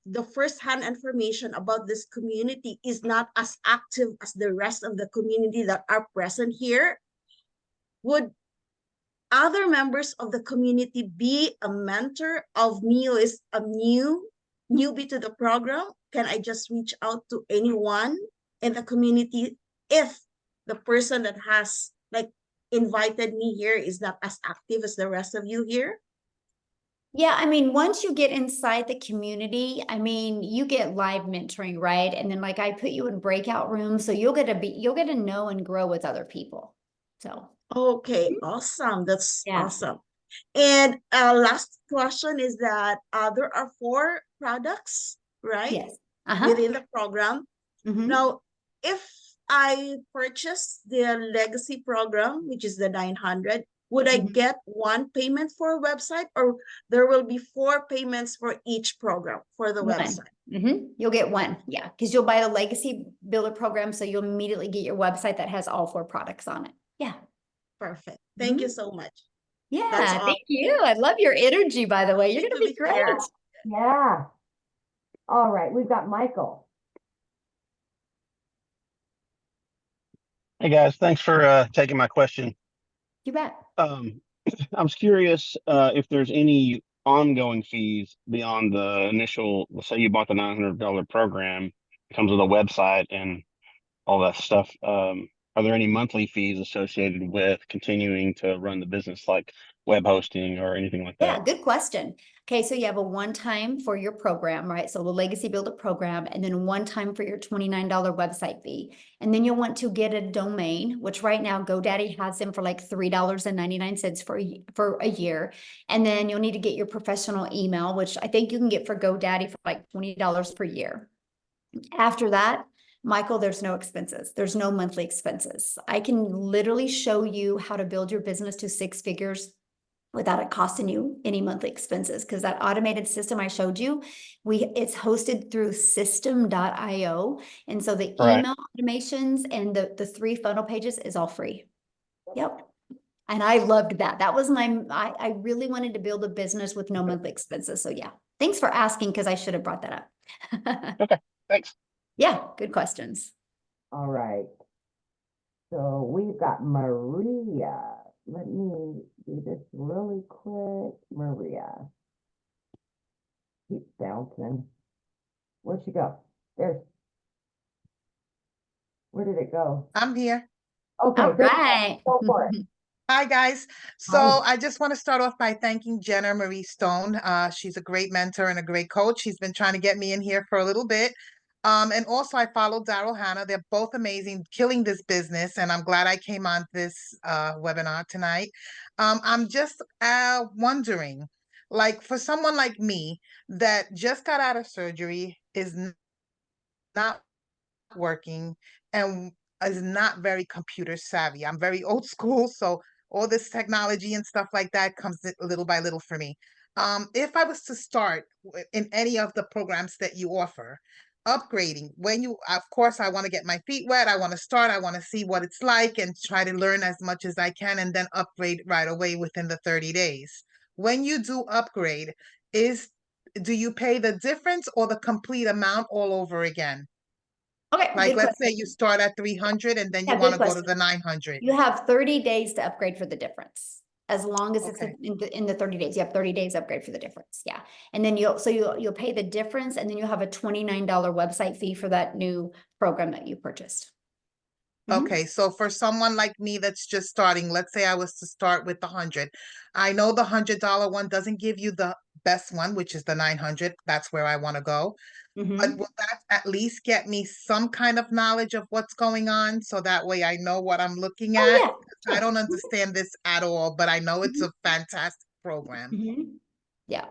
the first-hand information about this community is not as active as the rest of the community that are present here, would other members of the community be a mentor of me who is a newbie to the program? Can I just reach out to anyone in the community if the person that has like invited me here is not as active as the rest of you here? Yeah, I mean, once you get inside the community, I mean, you get live mentoring, right? And then like I put you in breakout rooms, so you'll get to know and grow with other people. So Okay, awesome. That's yeah. awesome. And last question is that there are 4 products, right? Yes. Uh-huh. Within the program. Mhm. Now, if I purchase the legacy program, which is the 900, would I Mhm. get one payment for a website, or there will be 4 payments for each program for the One. website? You'll get one. Yeah, because you'll buy the legacy builder program, so you'll immediately get your website that has all 4 products on it. Yeah. Perfect. Thank you so much. Yeah, That's all. thank you. I love your energy, by the way. You're Need gonna to be be great. fair. Yeah. All right, we've got Michael. Hey guys, thanks for taking my question. You bet. I was curious if there's any ongoing fees beyond the initial, let's say you bought the $900 program, it comes with a website and all that stuff. Are there any monthly fees associated with continuing to run the business, like web hosting or anything like Yeah, that? good question. Okay, so you have a one-time for your program, right? So the Legacy Builder program, and then one time for your $29 website fee. And then you'll want to get a domain, which right now GoDaddy has them for like $3.99 for a year. And then you'll need to get your professional email, which I think you can get for GoDaddy for like $20 per year. After that, Michael, there's no expenses. There's no monthly expenses. I can literally show you how to build your business to 6 figures without it costing you any monthly expenses, because that automated system I showed you, it's hosted through system.io. And so the Right. email automations and the 3 funnel pages is all free. Yep. And I loved that. That was I really wanted to build a business with no monthly expenses. So yeah, thanks for asking, because I should have brought that up. Okay, thanks. Yeah, good questions. All right. So we've got Maria. Let me do this really quick. Maria. Keep bouncing. Where'd she go? Where did it go? I'm here. Okay, All there you right. go. Go for it. Hi, guys. So Hi. I just want to start off by thanking Jenna Marie Stone. She's a great mentor and a great coach. She's been trying to get me in here for a little bit. And also I follow Daryl Hannah. They're both amazing, killing this business. And I'm glad I came on this webinar tonight. I'm just wondering, like for someone like me that just got out of surgery, is not working, and is not very computer savvy. I'm very old school, so all this technology and stuff like that comes little by little for me. If I was to start in any of the programs that you offer, upgrading, of course, I want to get my feet wet. I want to start. I want to see what it's like and try to learn as much as I can, and then upgrade right away within the 30 days. When you do upgrade, do you pay the difference or the complete amount all over again? Okay, Like, good let's say question. you start at 300 and then you Yeah, want good to go to question. the 900. You have 30 days to upgrade for the difference. As long as it's Okay. in the 30 days, you have 30 days upgrade for the difference. Yeah. And then you'll pay the difference, and then you'll have a $29 website fee for that new program that you purchased. Okay, so for someone like me that's just starting, let's say I was to start with the 100. I know the $100 one doesn't give you the best one, which is the 900. That's where I want to go. But will that at least get me some kind of knowledge of what's going on so that way I know what I'm looking Oh, at? yeah, I sure. don't understand this at all, but I know it's a fantastic program. Yeah.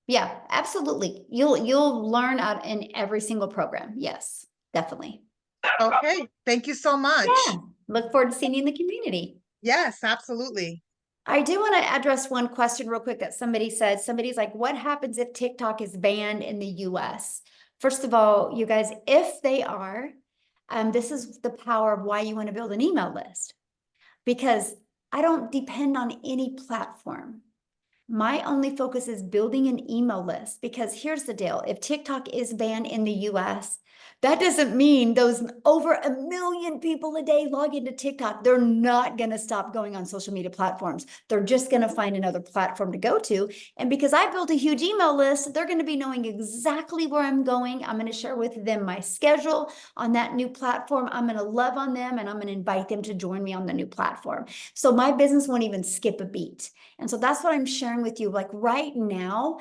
Yeah, absolutely. You'll learn out in every single program. Yes, definitely. Okay, thank you so much. Yeah. Look forward to seeing you in the community. Yes, absolutely. I do want to address one question real quick that somebody said. Somebody's like, what happens if TikTok is banned in the US? First of all, you guys, if they are, this is the power of why you want to build an email list. Because I don't depend on any platform. My only focus is building an email list, because here's the deal. If TikTok is banned in the US, that doesn't mean those over 1 million people a day log into TikTok. They're not going to stop going on social media platforms. They're just going to find another platform to go to. And because I built a huge email list, they're going to be knowing exactly where I'm going. I'm going to share with them my schedule on that new platform. I'm going to love on them, and I'm going to invite them to join me on the new platform. So my business won't even skip a beat. And so that's what I'm sharing with you. Like right now,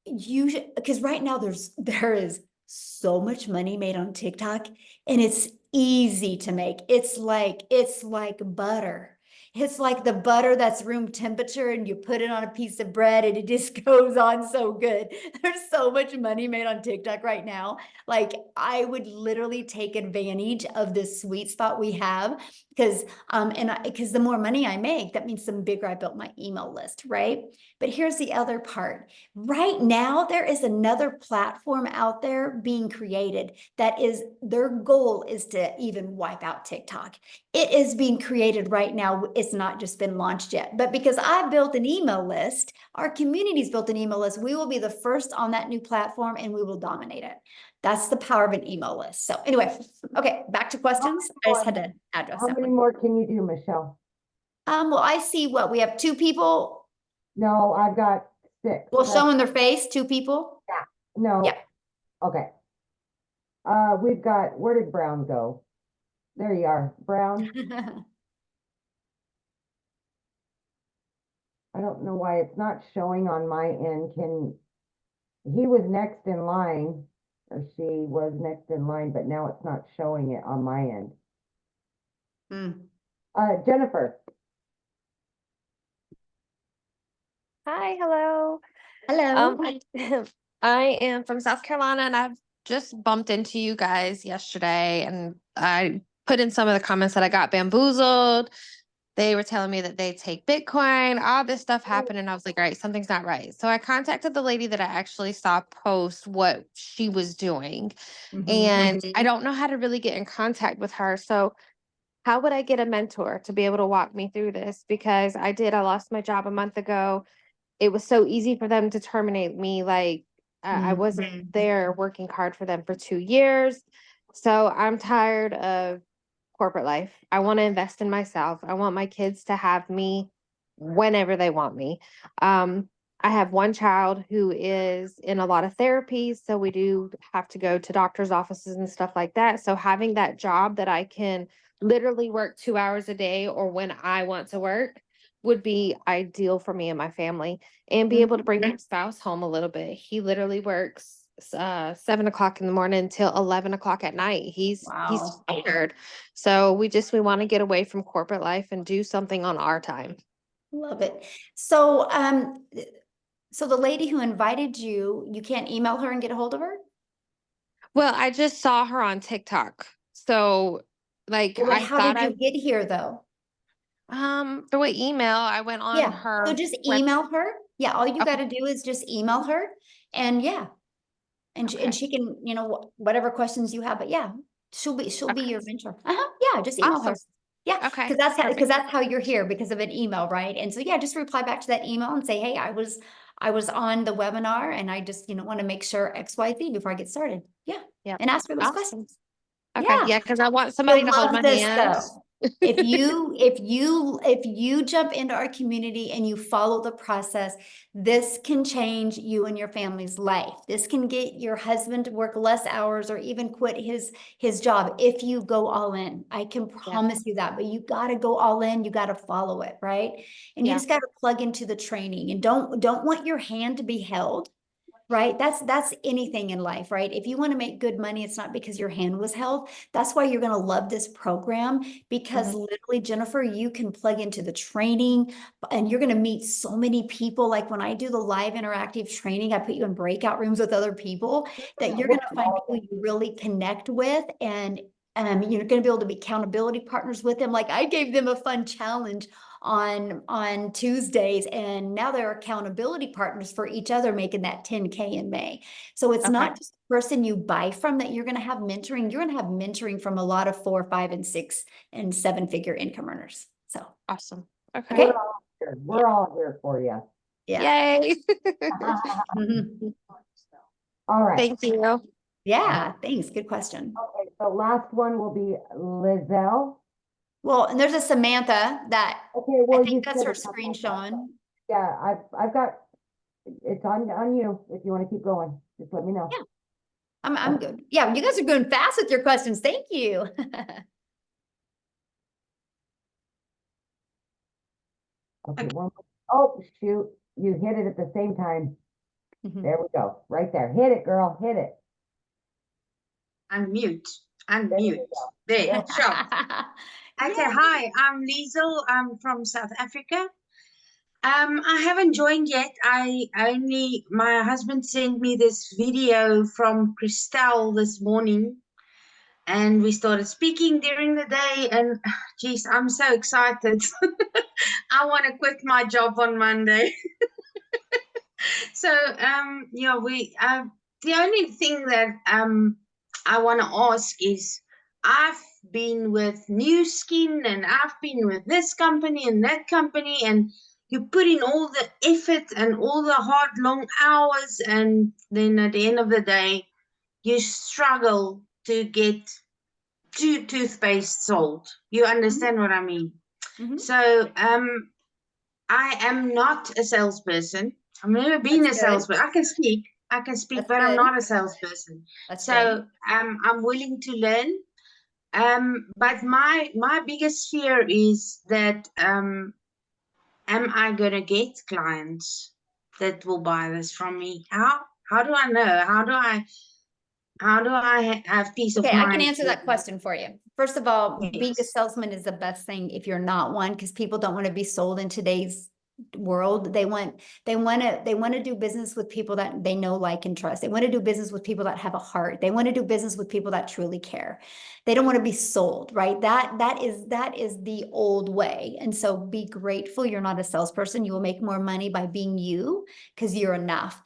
because right now there is so much money made on TikTok, and it's easy to make. It's like butter. It's like the butter that's room temperature, and you put it on a piece of bread and it just goes on so good. There's so much money made on TikTok right now. Like I would literally take advantage of this sweet spot we have, because because the more money I make, that means the bigger I built my email list, right? But here's the other part. Right now, there is another platform out there being created that is, their goal is to even wipe out TikTok. It is being created right now. It's not just been launched yet, but because I built an email list, our community's built an email list, we will be the first on that new platform and we will dominate it. That's the power of an email list. So anyway, okay, back to questions. I just had to address How that many one. more can you do, Michelle? Well, I see what we have 2 people. No, I've got 6. Well, showing their face, 2 people. Yeah. No. Yeah. Okay. We've got, where did Brown go? There you are, Brown. I don't know why it's not showing on my end. He was next in line, or she was next in line, but now it's not showing it on my end. Jennifer. Hi, hello. Hello. I am from South Carolina, and I've just bumped into you guys yesterday, and I put in some of the comments that I got bamboozled. They were telling me that they take Bitcoin, all this stuff happened, and I was like, all right, something's not right. So I contacted the lady that I actually saw post what she was doing, and I don't know how to really get in contact with her. So how would I get a mentor to be able to walk me through this? Because I lost my job a month ago. It was so easy for them to terminate me. Like I wasn't there working hard for them for 2 years. So I'm tired of corporate life. I want to invest in myself. I want my kids to have me whenever they want me. I have one child who is in a lot of therapies, so we do have to go to doctor's offices and stuff like that. So having that job that I can literally work 2 hours a day or when I want to work would be ideal for me and my family, and be able to bring my spouse home a little bit. He literally works 7 o'clock in the morning till 11 o'clock at night. He's tired. So we want to get away from corporate life and do something on our time. Love it. So, so the lady who invited you, you can't email her and get a hold of her? Well, I just saw her on TikTok. So like Well, I how thought did you get here though? through an email, I went on Yeah. her So just email her. Yeah. All you Okay. got to do is just email her, and yeah. And Okay. she can, whatever questions you have, but yeah, she'll be Okay. your mentor. Yeah. Just email her. Awesome. Yeah. Okay. Because Perfect. that's how you're here, because of an email, right? And so, yeah, just reply back to that email and say, hey, I was on the webinar, and I just, want to make sure XYZ before I get started. Yeah. Yeah. And ask her those Awesome. questions. Okay. Yeah. Yeah, because I want somebody You'll to hold love my this hand. though. If you jump into our community and you follow the process, this can change you and your family's life. This can get your husband to work less hours or even quit his job if you go all in. I can promise you that, but you got to go all in. You got to follow it, right? And you just got to plug into the training and don't want your hand to be held. Right? That's anything in life, right? If you want to make good money, it's not because your hand was held. That's why you're going to love this program, because literally, Jennifer, you can plug into the training and you're going to meet so many people. Like when I do the live interactive training, I put you in breakout rooms with other people that you're going to find people you really connect with, and you're going to be able to be accountability partners with them. Like I gave them a fun challenge on Tuesdays, and now they're accountability partners for each other, making that 10K in May. So it's not just the person you buy from that you're going to have mentoring. You're going to have mentoring from a lot of 4, 5, and 6 and 7-figure income earners. So awesome. Okay. We're all here for you. Yeah. Yay. All right. Thank you. Yeah, thanks. Good question. Okay, so last one will be Lizelle. Well, and there's a Samantha that well, I think that's said her a couple screen of times. showing. Yeah, I've got it's on you if you want to keep going. Just let me know. Yeah. I'm good. Yeah, you guys are going fast with your questions. Thank you. Okay, oh, shoot. You hit it at the same time. There we go. Right there. Hit it, girl. Hit it. Unmute. There, sure. Okay, hi, I'm Liesel. I'm from South Africa. I haven't joined yet. My husband sent me this video from Christelle this morning, and we started speaking during the day, and geez, I'm so excited. I want to quit my job on Monday. So, the only thing that I want to ask is, I've been with New Skin and I've been with this company and that company, and you put in all the effort and all the hard, long hours, and then at the end of the day, you struggle to get 2 toothpaste sold. You understand what I mean? So, I am not a salesperson. I've never been a salesperson. I can speak, but I'm not a salesperson. So I'm willing to learn. But my biggest fear is that am I gonna get clients that will buy this from me? How do I know? How do I have peace of mind? I can answer that question for you. First of all, being a salesman is the best thing if you're not one, because people don't want to be sold in today's world. They want to do business with people that they know, like, and trust. They want to do business with people that have a heart. They want to do business with people that truly care. They don't want to be sold, right? That is the old way. And so be grateful you're not a salesperson. You will make more money by being you, because you're enough.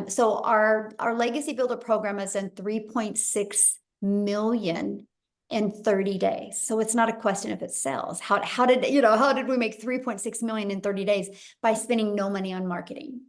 So our Legacy Builder program is in 3.6 million in 30 days. So it's not a question if it sells. How did we make 3.6 million in 30 days? By spending no money on marketing.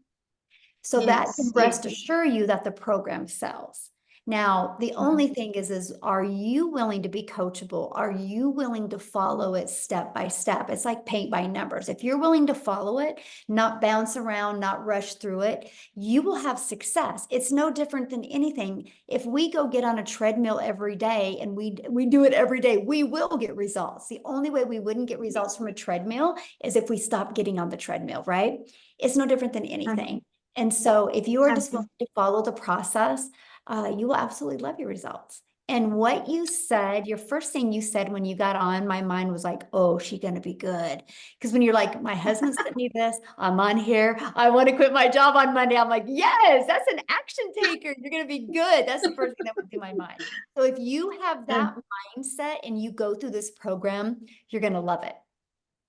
So that can rest assure you that the program sells. Now, the only thing is are you willing to be coachable? Are you willing to follow it step by step? It's like paint by numbers. If you're willing to follow it, not bounce around, not rush through it, you will have success. It's no different than anything. If we go get on a treadmill every day and we do it every day, we will get results. The only way we wouldn't get results from a treadmill is if we stop getting on the treadmill, right? It's no different than anything. And so if you are just willing to follow the process, you will absolutely love your results. And what you said, your first thing you said when you got on, my mind was like, oh, she's going to be good. Because when you're like, my husband sent me this, I'm on here, I want to quit my job on Monday. I'm like, yes, that's an action taker. You're going to be good. That's the first thing that went through my mind. So if you have that mindset and you go through this program, you're going to love it.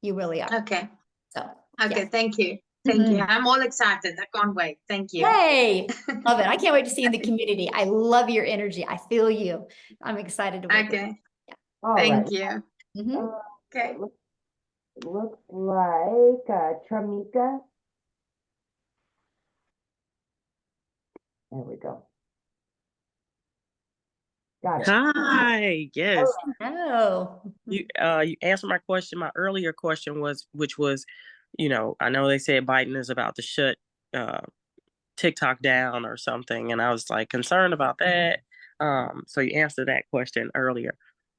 You really are. Okay. So, thank you. Thank you. I'm all excited. I can't wait. Thank you. Hey, love it. I can't wait to see you in the community. I love your energy. I feel you. I'm excited to work with you. All Thank right. you. Okay. Looks like Tramika. There we go. Got it. Hi, yes. Hello. You answered my question. My earlier question was, which was, I know they said Biden is about to shut TikTok down or something, and I was like concerned about that. So you answered that question earlier.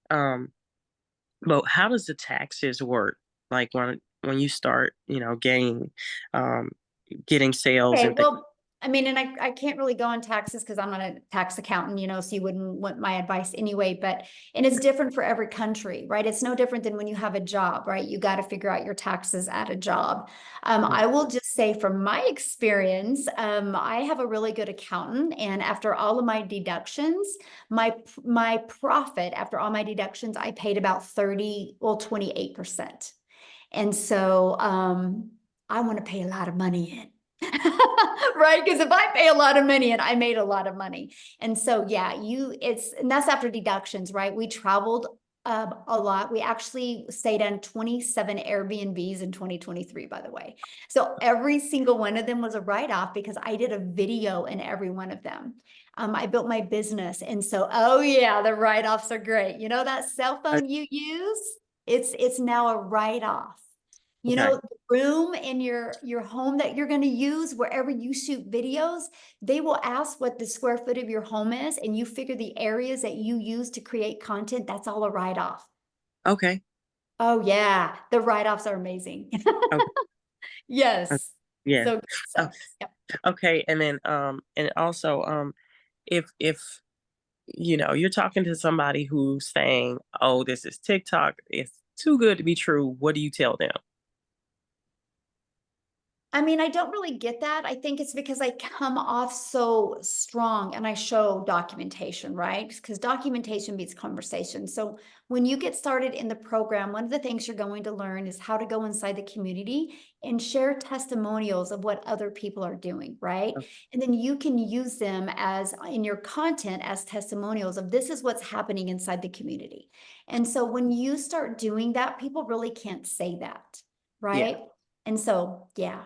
But how does the taxes work? Like when you start, getting sales Okay, and things. well, I mean, and I can't really go on taxes because I'm not a tax accountant, so you wouldn't want my advice anyway, and it's different for every country, right? It's no different than when you have a job, right? You got to figure out your taxes at a job. I will just say from my experience, I have a really good accountant, and after all of my deductions, my profit after all my deductions, I paid about 28%. And so I want to pay a lot of money in. Right? Because if I pay a lot of money and I made a lot of money. And so, yeah, and that's after deductions, right? We traveled a lot. We actually stayed on 27 Airbnbs in 2023, by the way. So every single one of them was a write-off because I did a video in every one of them. I built my business. And so, oh yeah, the write-offs are great. That cell phone you use, it's now a write-off. The room in your home that you're going to use wherever you shoot videos, they will ask what the square foot of your home is, and you figure the areas that you use to create content, that's all a write-off. Okay. Oh yeah, the write-offs are amazing. Okay. Yes. Yeah. So yep. Okay. And then and also if you're talking to somebody who's saying, oh, this is TikTok, it's too good to be true, what do you tell them? I mean, I don't really get that. I think it's because I come off so strong and I show documentation, right? Because documentation beats conversation. So when you get started in the program, one of the things you're going to learn is how to go inside the community and share testimonials of what other people are doing, right? And then you can use them as in your content as testimonials of this is what's happening inside the community. And so when you start doing that, people really can't say that, right? Yeah. And so, yeah.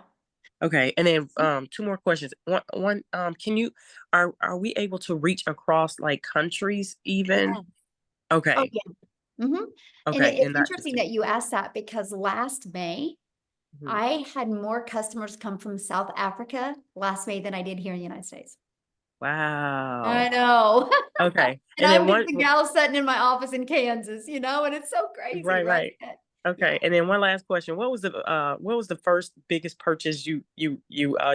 Okay, and then two more questions. One, are we able to reach across like countries even? Yeah. Okay. Oh yeah. And Okay, it's interesting that you asked that because last May, I had more customers come from South Africa last May than I did here in the United States. Wow. I know. Okay, And I'm just the gal sitting in my office in Kansas, and it's so crazy, right? Okay, and then one last question: what was the first biggest purchase you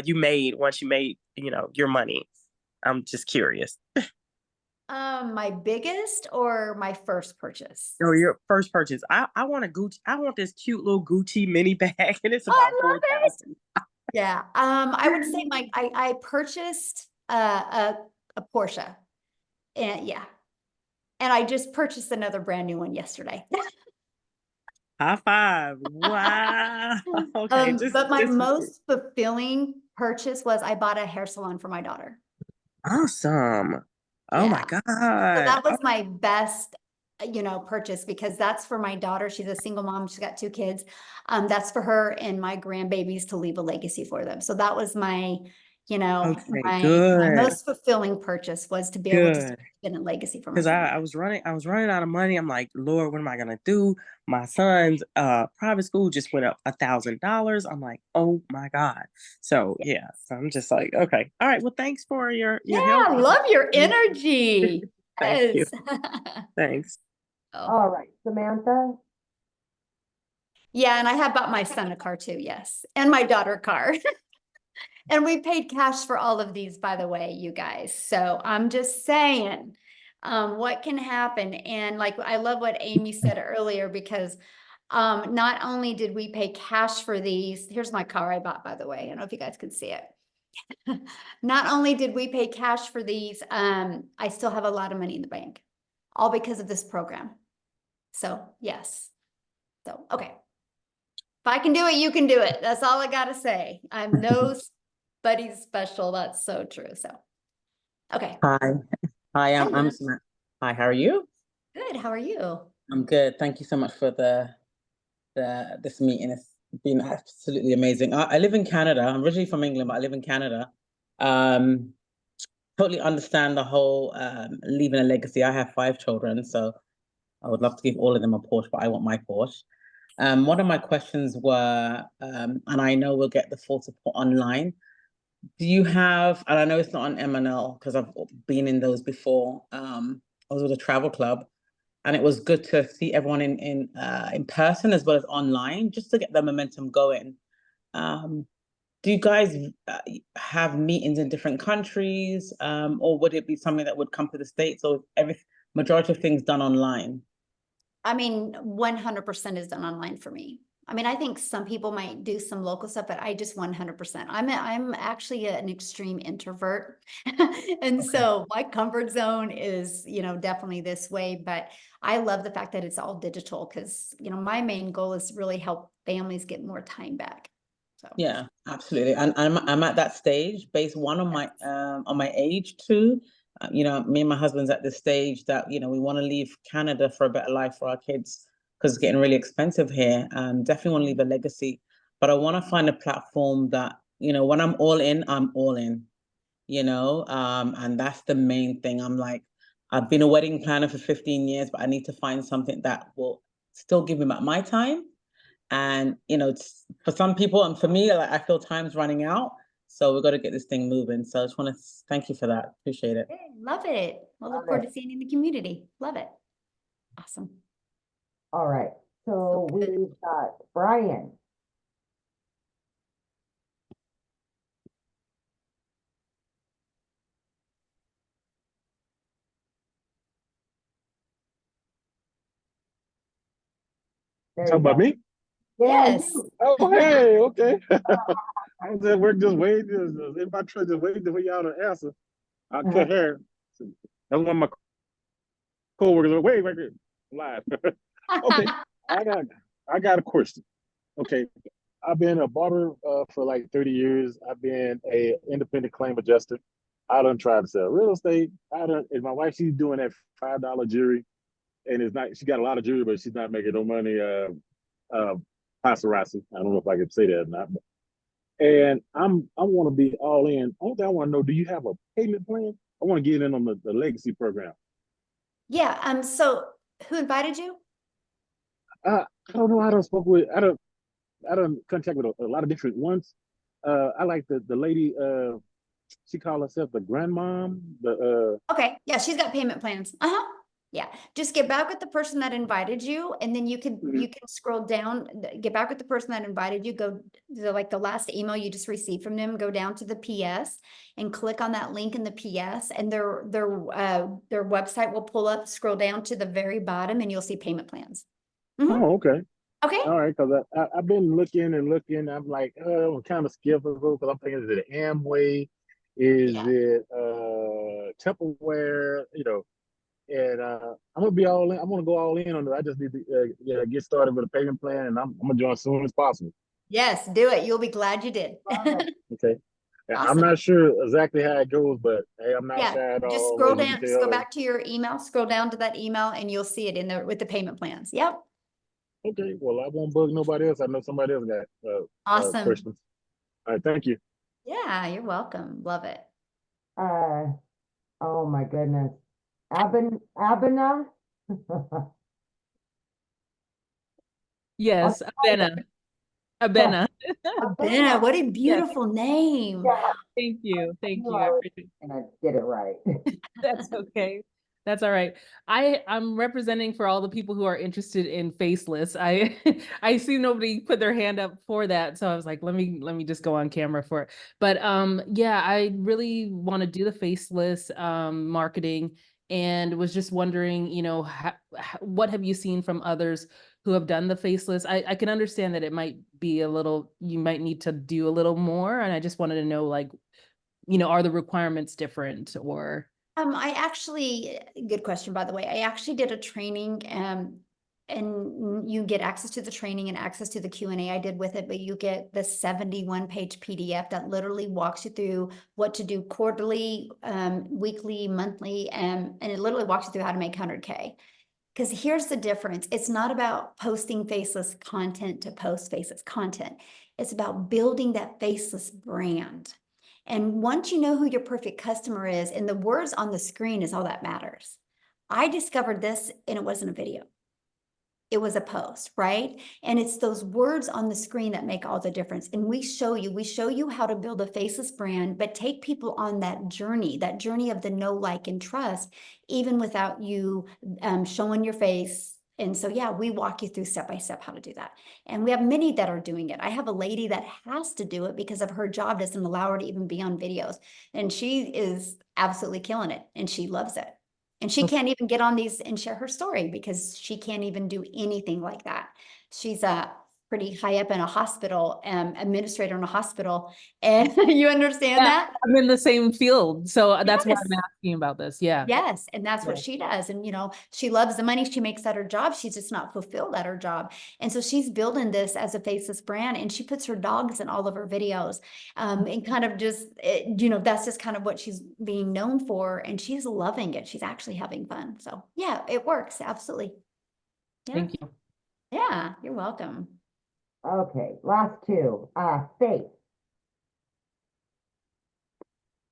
made once you made your money? I'm just curious. My biggest or my first purchase? Oh, your first purchase. I want a Gucci. I want this cute little Gucci mini bag, and it's about $4,000. Yeah. I would say I purchased a Porsche, and yeah, and I just purchased another brand new one yesterday. High five! Wow. Okay, But my most fulfilling purchase was I bought a hair salon for my daughter. Awesome. Oh my So God. that was my best, purchase because that's for my daughter. She's a single mom. She's got 2 kids. That's for her and my grandbabies to leave a legacy for them. So that was my, Okay, my good. most fulfilling purchase was to be able to Good. spend a legacy for my Because son. I was running out of money. I'm like, Lord, what am I gonna do? My son's private school just went up $1,000. I'm like, oh my God. So yeah. So I'm just like, okay. All right. Well, thanks for your help. I love your energy. Thank you. Yes. Thanks. All right, Samantha. Yeah, and I have bought my son a car too, yes. And my daughter a car. And we paid cash for all of these, by the way, you guys. So I'm just saying, what can happen. And like, I love what Amy said earlier, because not only did we pay cash for these, here's my car I bought, by the way. I don't know if you guys can see it. Not only did we pay cash for these, I still have a lot of money in the bank, all because of this program. So yes. So, okay. If I can do it, you can do it. That's all I got to say. I'm nobody's special. That's so true. So, okay. Hi, I'm Samantha. Hi, how are you? Good. How are you? I'm good. Thank you so much for this meeting. It's been absolutely amazing. I live in Canada. I'm originally from England, but I live in Canada. totally understand the whole leaving a legacy. I have 5 children, so I would love to give all of them a Porsche, but I want my Porsche. One of my questions were, and I know we'll get the full support online. Do you have, and I know it's not on M&L because I've been in those before. I was with a travel club, and it was good to see everyone in person as well as online, just to get the momentum going. Do you guys have meetings in different countries, or would it be something that would come to the States, or majority of things done online? I mean, 100% is done online for me. I mean, I think some people might do some local stuff, but I just 100%. I'm actually an extreme introvert. And so my comfort zone is, definitely this way, but I love the fact that it's all digital because, my main goal is really help families get more time back. So yeah, absolutely. And I'm at that stage based on my age too. Me and my husband's at this stage that, we want to leave Canada for a better life for our kids because it's getting really expensive here. Definitely want to leave a legacy, but I want to find a platform that, when I'm all in, and that's the main thing. I'm like, I've been a wedding planner for 15 years, but I need to find something that will still give me back my time. And, it's for some people and for me, like, I feel time's running out. So we've got to get this thing moving. So I just want to thank you for that. Appreciate it. hey, love it. We'll look forward to seeing you in the community. Love it. Awesome. All right. So we've got Brian. Talk about me? Yes. Oh, hey, okay. I was at work just waiting, in my truck just waiting for y'all to answer. I cut hair. That's one of my coworkers. Wait, right there, live. Okay, I got a question. Okay, I've been a barber for like 30 years. I've been a independent claim adjuster. I done tried to sell real estate. And my wife, she's doing that $5 jewelry, and it's not. She got a lot of jewelry, but she's not making no money. Paparazzi. I don't know if I can say that or not. And I want to be all in. Only thing I want to know, do you have a payment plan? I want to get in on the legacy program. Yeah. So who invited you? I don't know. I don't contact with a lot of different ones. I like the lady. She called herself the grandmom. Okay. Yeah, she's got payment plans. Yeah. Just get back with the person that invited you, and then you can scroll down, get back with the person that invited you, go to like the last email you just received from them, go down to the PS and click on that link in the PS, and their website will pull up, scroll down to the very bottom, and you'll see payment plans. Oh, okay. Okay. All right, because I've been looking and looking. I'm like, I'm kind of skeptical because I'm thinking, is it Amway? Is it Tupperware? And I'm gonna be all in. I'm gonna go all in on it. I just need to get started with a payment plan, and I'm gonna join as soon as possible. Yes, do it. You'll be glad you did. Okay. Awesome. I'm not sure exactly how it goes, but hey, I'm not shy at all. Just scroll down. Just go back to your email. Scroll down to that email, and you'll see it in there with the payment plans. Yep. Okay. Well, I won't bug nobody else. I know somebody else got Awesome. questions. All right. Thank you. Yeah, you're welcome. Love it. Oh my goodness. Abena? Yes, Abena. Abena. Abena, what a beautiful name. Yeah. Thank you. Thank you. I appreciate and I get it right. That's okay. That's all right. I'm representing for all the people who are interested in faceless. I see nobody put their hand up for that, so I was like, let me just go on camera for it. But yeah, I really want to do the faceless marketing, and was just wondering, what have you seen from others who have done the faceless? I can understand that it might be you might need to do a little more, and I just wanted to know, like, are the requirements different or? I actually, good question, by the way. I actually did a training, and you get access to the training and access to the Q&A I did with it, but you get the 71-page PDF that literally walks you through what to do quarterly, weekly, monthly, and it literally walks you through how to make 100K. Because here's the difference. It's not about posting faceless content to post faceless content. It's about building that faceless brand. And once you know who your perfect customer is, and the words on the screen is all that matters. I discovered this and it wasn't a video. It was a post, right? And it's those words on the screen that make all the difference. And we show you how to build a faceless brand, but take people on that journey of the know, like, and trust, even without you showing your face. And so, yeah, we walk you through step by step how to do that. And we have many that are doing it. I have a lady that has to do it because of her job doesn't allow her to even be on videos. And she is absolutely killing it and she loves it. And she can't even get on these and share her story because she can't even do anything like that. She's pretty high up in a hospital, administrator in a hospital. And you understand that? I'm in the same field. So that's why I'm Yes. asking about this. Yeah. Yes, and that's what Yeah. she does. And, you know, she loves the money she makes at her job. She's just not fulfilled at her job. And so she's building this as a faceless brand, and she puts her dogs in all of her videos. And kind of just, you know, that's just kind of what she's being known for. And she's loving it. She's actually having fun. So yeah, it works. Absolutely. Yeah. Thank you. Yeah, you're welcome. Okay, last two. Faith.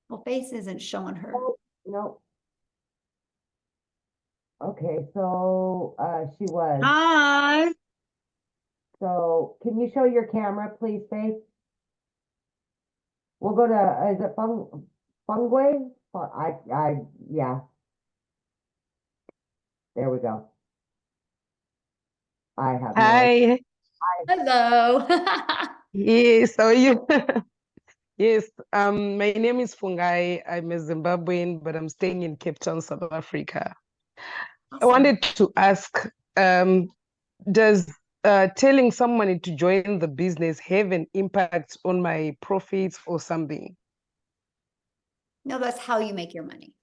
Well, Face isn't showing her. No. Okay, so she was. Hi. So can you show your camera, please, Faith? We'll go to, is it Fungway? Yeah. There we go. I have no idea. Hi. Hello. Yes, how are you? Yes, my name is Fungai. I'm a Zimbabwean, but I'm staying in Cape Town, South Africa. I wanted to ask, does telling someone to join the business have an impact on my profits or something? No, that's how you make your money.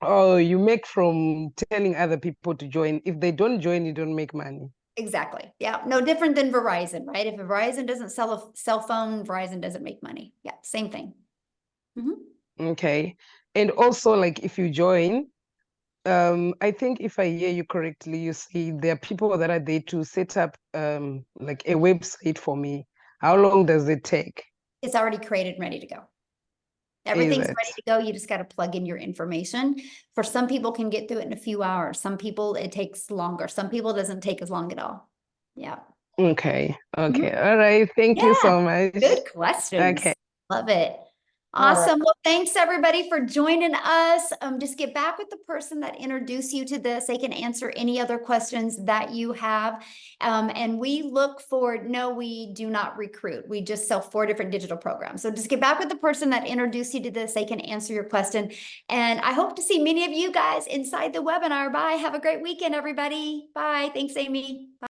Oh, you make from telling other people to join. If they don't join, you don't make money. Exactly. Yeah. No different than Verizon, right? If Verizon doesn't sell a cell phone, Verizon doesn't make money. Yeah. Same thing. Okay. And also, like, if you join, I think if I hear you correctly, you say there are people that are there to set up like a website for me. How long does it take? It's already created and ready to go. Everything's ready to go. You just got to plug in your information. For some people can get through it in a few hours. Some people it takes longer. Some people it doesn't take as long at all. Yeah. Okay. Okay. All right. Thank you so much. Good questions. Okay. Love it. All right. Awesome. Well, thanks everybody for joining us. Just get back with the person that introduced you to this. They can answer any other questions that you have. And we look for, no, we do not recruit. We just sell 4 different digital programs. So just get back with the person that introduced you to this. They can answer your question. And I hope to see many of you guys inside the webinar. Bye. Have a great weekend, everybody. Bye. Thanks, Amy. Bye.